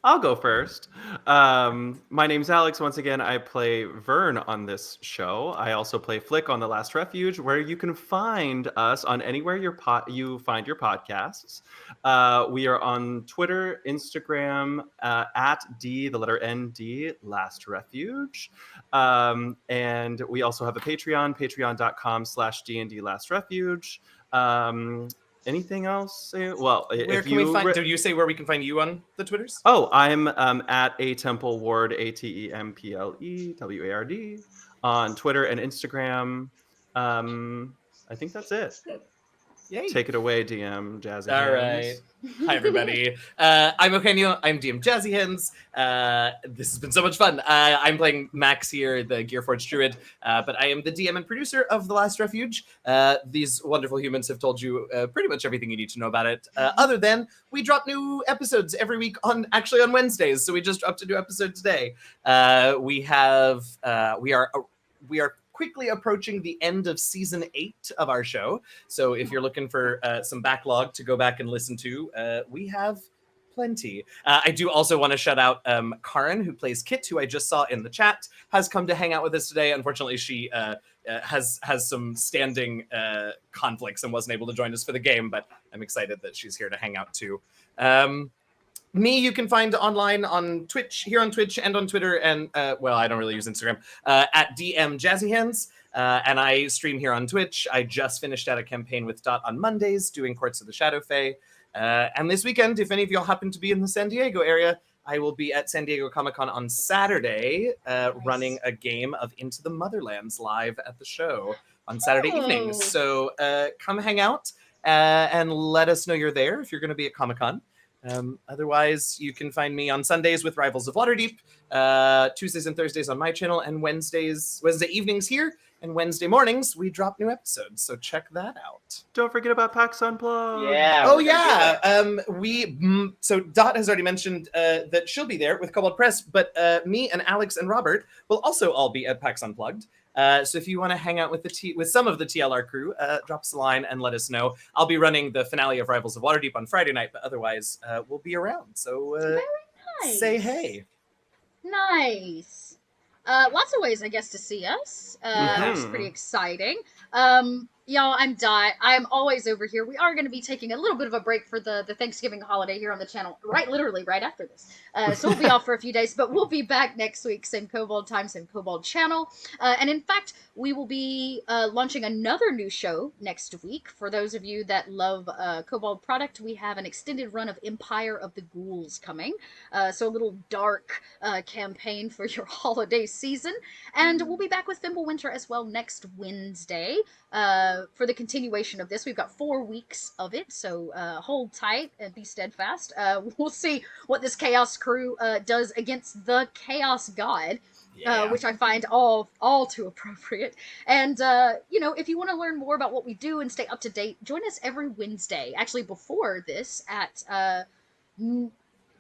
I'll go first. My name's Alex. Once again, I play Vern on this show. I also play Flick on The Last Refuge, where you can find us on anywhere you find your podcasts. We are on Twitter, Instagram, at the letter ND, Last Refuge. And we also have a Patreon, patreon.com/DND Last Refuge. Anything else? Well, Where can we find? Did you say where we can find you on the Twitters? Oh, I'm at A Temple Ward, ATEMPLEWARD on Twitter and Instagram. I think that's it. Yay. Take it away, DM Jazzy. All right. Hi, everybody. I'm Eugenio. I'm DM Jazzy Hands. This has been so much fun. I'm playing Max here, the Gearforged Druid, but I am the DM and producer of The Last Refuge. These wonderful humans have told you pretty much everything you need to know about it, other than we drop new episodes every week on Wednesdays, so we just dropped a new episode today. We are quickly approaching the end of season 8 of our show. So if you're looking for some backlog to go back and listen to, we have plenty. I do also want to shout out Karin, who plays Kit, who I just saw in the chat, has come to hang out with us today. Unfortunately, she has some standing conflicts and wasn't able to join us for the game, but I'm excited that she's here to hang out too. Me, you can find online on Twitch, here on Twitch and on Twitter, and well, I don't really use Instagram, at DM Jazzy Hands. And I stream here on Twitch. I just finished out a campaign with Dot on Mondays, doing Courts of the Shadow Fae. And this weekend, if any of y'all happen to be in the San Diego area, I will be at San Diego Comic-Con on Saturday, running a game of Into the Motherlands live at the show on Saturday evenings. So come hang out and let us know you're there if you're going to be at Comic-Con. Otherwise, you can find me on Sundays with Rivals of Waterdeep, Tuesdays and Thursdays on my channel, and Wednesday evenings here, and Wednesday mornings we drop new episodes. So check that out. Don't forget about PAX Unplugged. Yeah. Oh yeah. So Dot has already mentioned that she'll be there with Kobold Press, but me and Alex and Robert will also all be at PAX Unplugged. So if you want to hang out with with some of the TLR crew, drop us a line and let us know. I'll be running the finale of Rivals of Waterdeep on Friday night, but otherwise we'll be around. So Very nice. say hey. Nice. Lots of ways, I guess, to see us. It's pretty exciting. Y'all, I'm Dot. I'm always over here. We are going to be taking a little bit of a break for the Thanksgiving holiday here on the channel, literally right after this. So we'll be off for a few days, but we'll be back next week, same Kobold time, same Kobold channel. And in fact, we will be launching another new show next week. For those of you that love Kobold product, we have an extended run of Empire of the Ghouls coming. So a little dark campaign for your holiday season. And we'll be back with Fimbulwinter as well next Wednesday. For the continuation of this. We've got 4 weeks of it, so hold tight and be steadfast. We'll see what this Chaos crew does against the Chaos God, which I find all too appropriate. And, if you want to learn more about what we do and stay up to date, join us every Wednesday, actually before this, at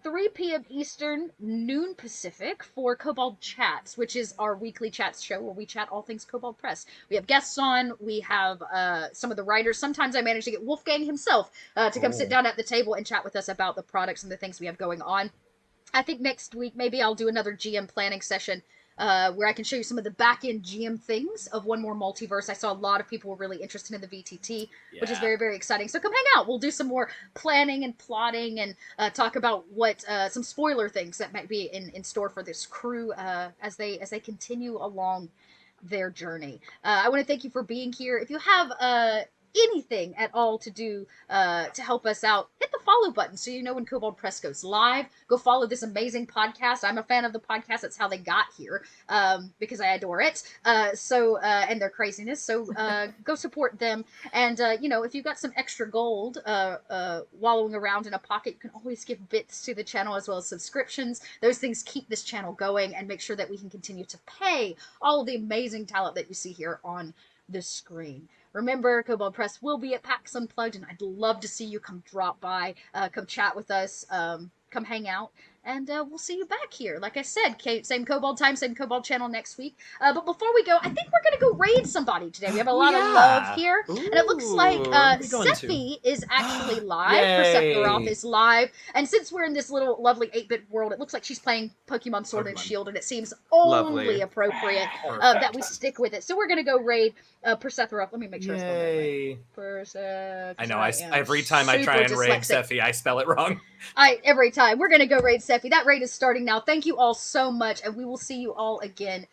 3 p.m. Eastern, noon Pacific, for Kobold Chats, which is our weekly chats show where we chat all things Kobold Press. We have guests on, we have some of the writers. Sometimes I manage to get Wolfgang himself to come sit down at the table and chat with us about the products and the things we have going on. I think next week maybe I'll do another GM planning session where I can show you some of the back-end GM things of One More Multiverse. I saw a lot of people were really interested in the VTT, which is very, very exciting. So come hang out. We'll do some more planning and plotting and talk about what some spoiler things that might be in store for this crew as they continue along their journey. I want to thank you for being here. If you have anything at all to do to help us out, hit the follow button so you know when Kobold Press goes live. Go follow this amazing podcast. I'm a fan of the podcast. That's how they got here, because I adore it. And their craziness. So go support them. And if you've got some extra gold wallowing around in a pocket, you can always give bits to the channel as well as subscriptions. Those things keep this channel going and make sure that we can continue to pay all of the amazing talent that you see here on the screen. Remember, Kobold Press will be at PAX Unplugged, and I'd love to see you come drop by, come chat with us, come hang out, and we'll see you back here. Like I said, same Kobold time, same Kobold channel next week. But before we go, I think we're going to go raid somebody today. We have a lot of love here, and it looks like Sephi is actually live. Persephoroth is live, and since we're in this little lovely 8-bit world, it looks like she's playing Pokemon Sword and Shield, and it seems only appropriate that we stick with it. So we're going to go raid Persephoroth. Let me make sure it's going right. I know, every time I try and raid Sephi, I spell it wrong. Every time. We're going to go raid Sephi. That raid is starting now. Thank you all so much, and we will see you all again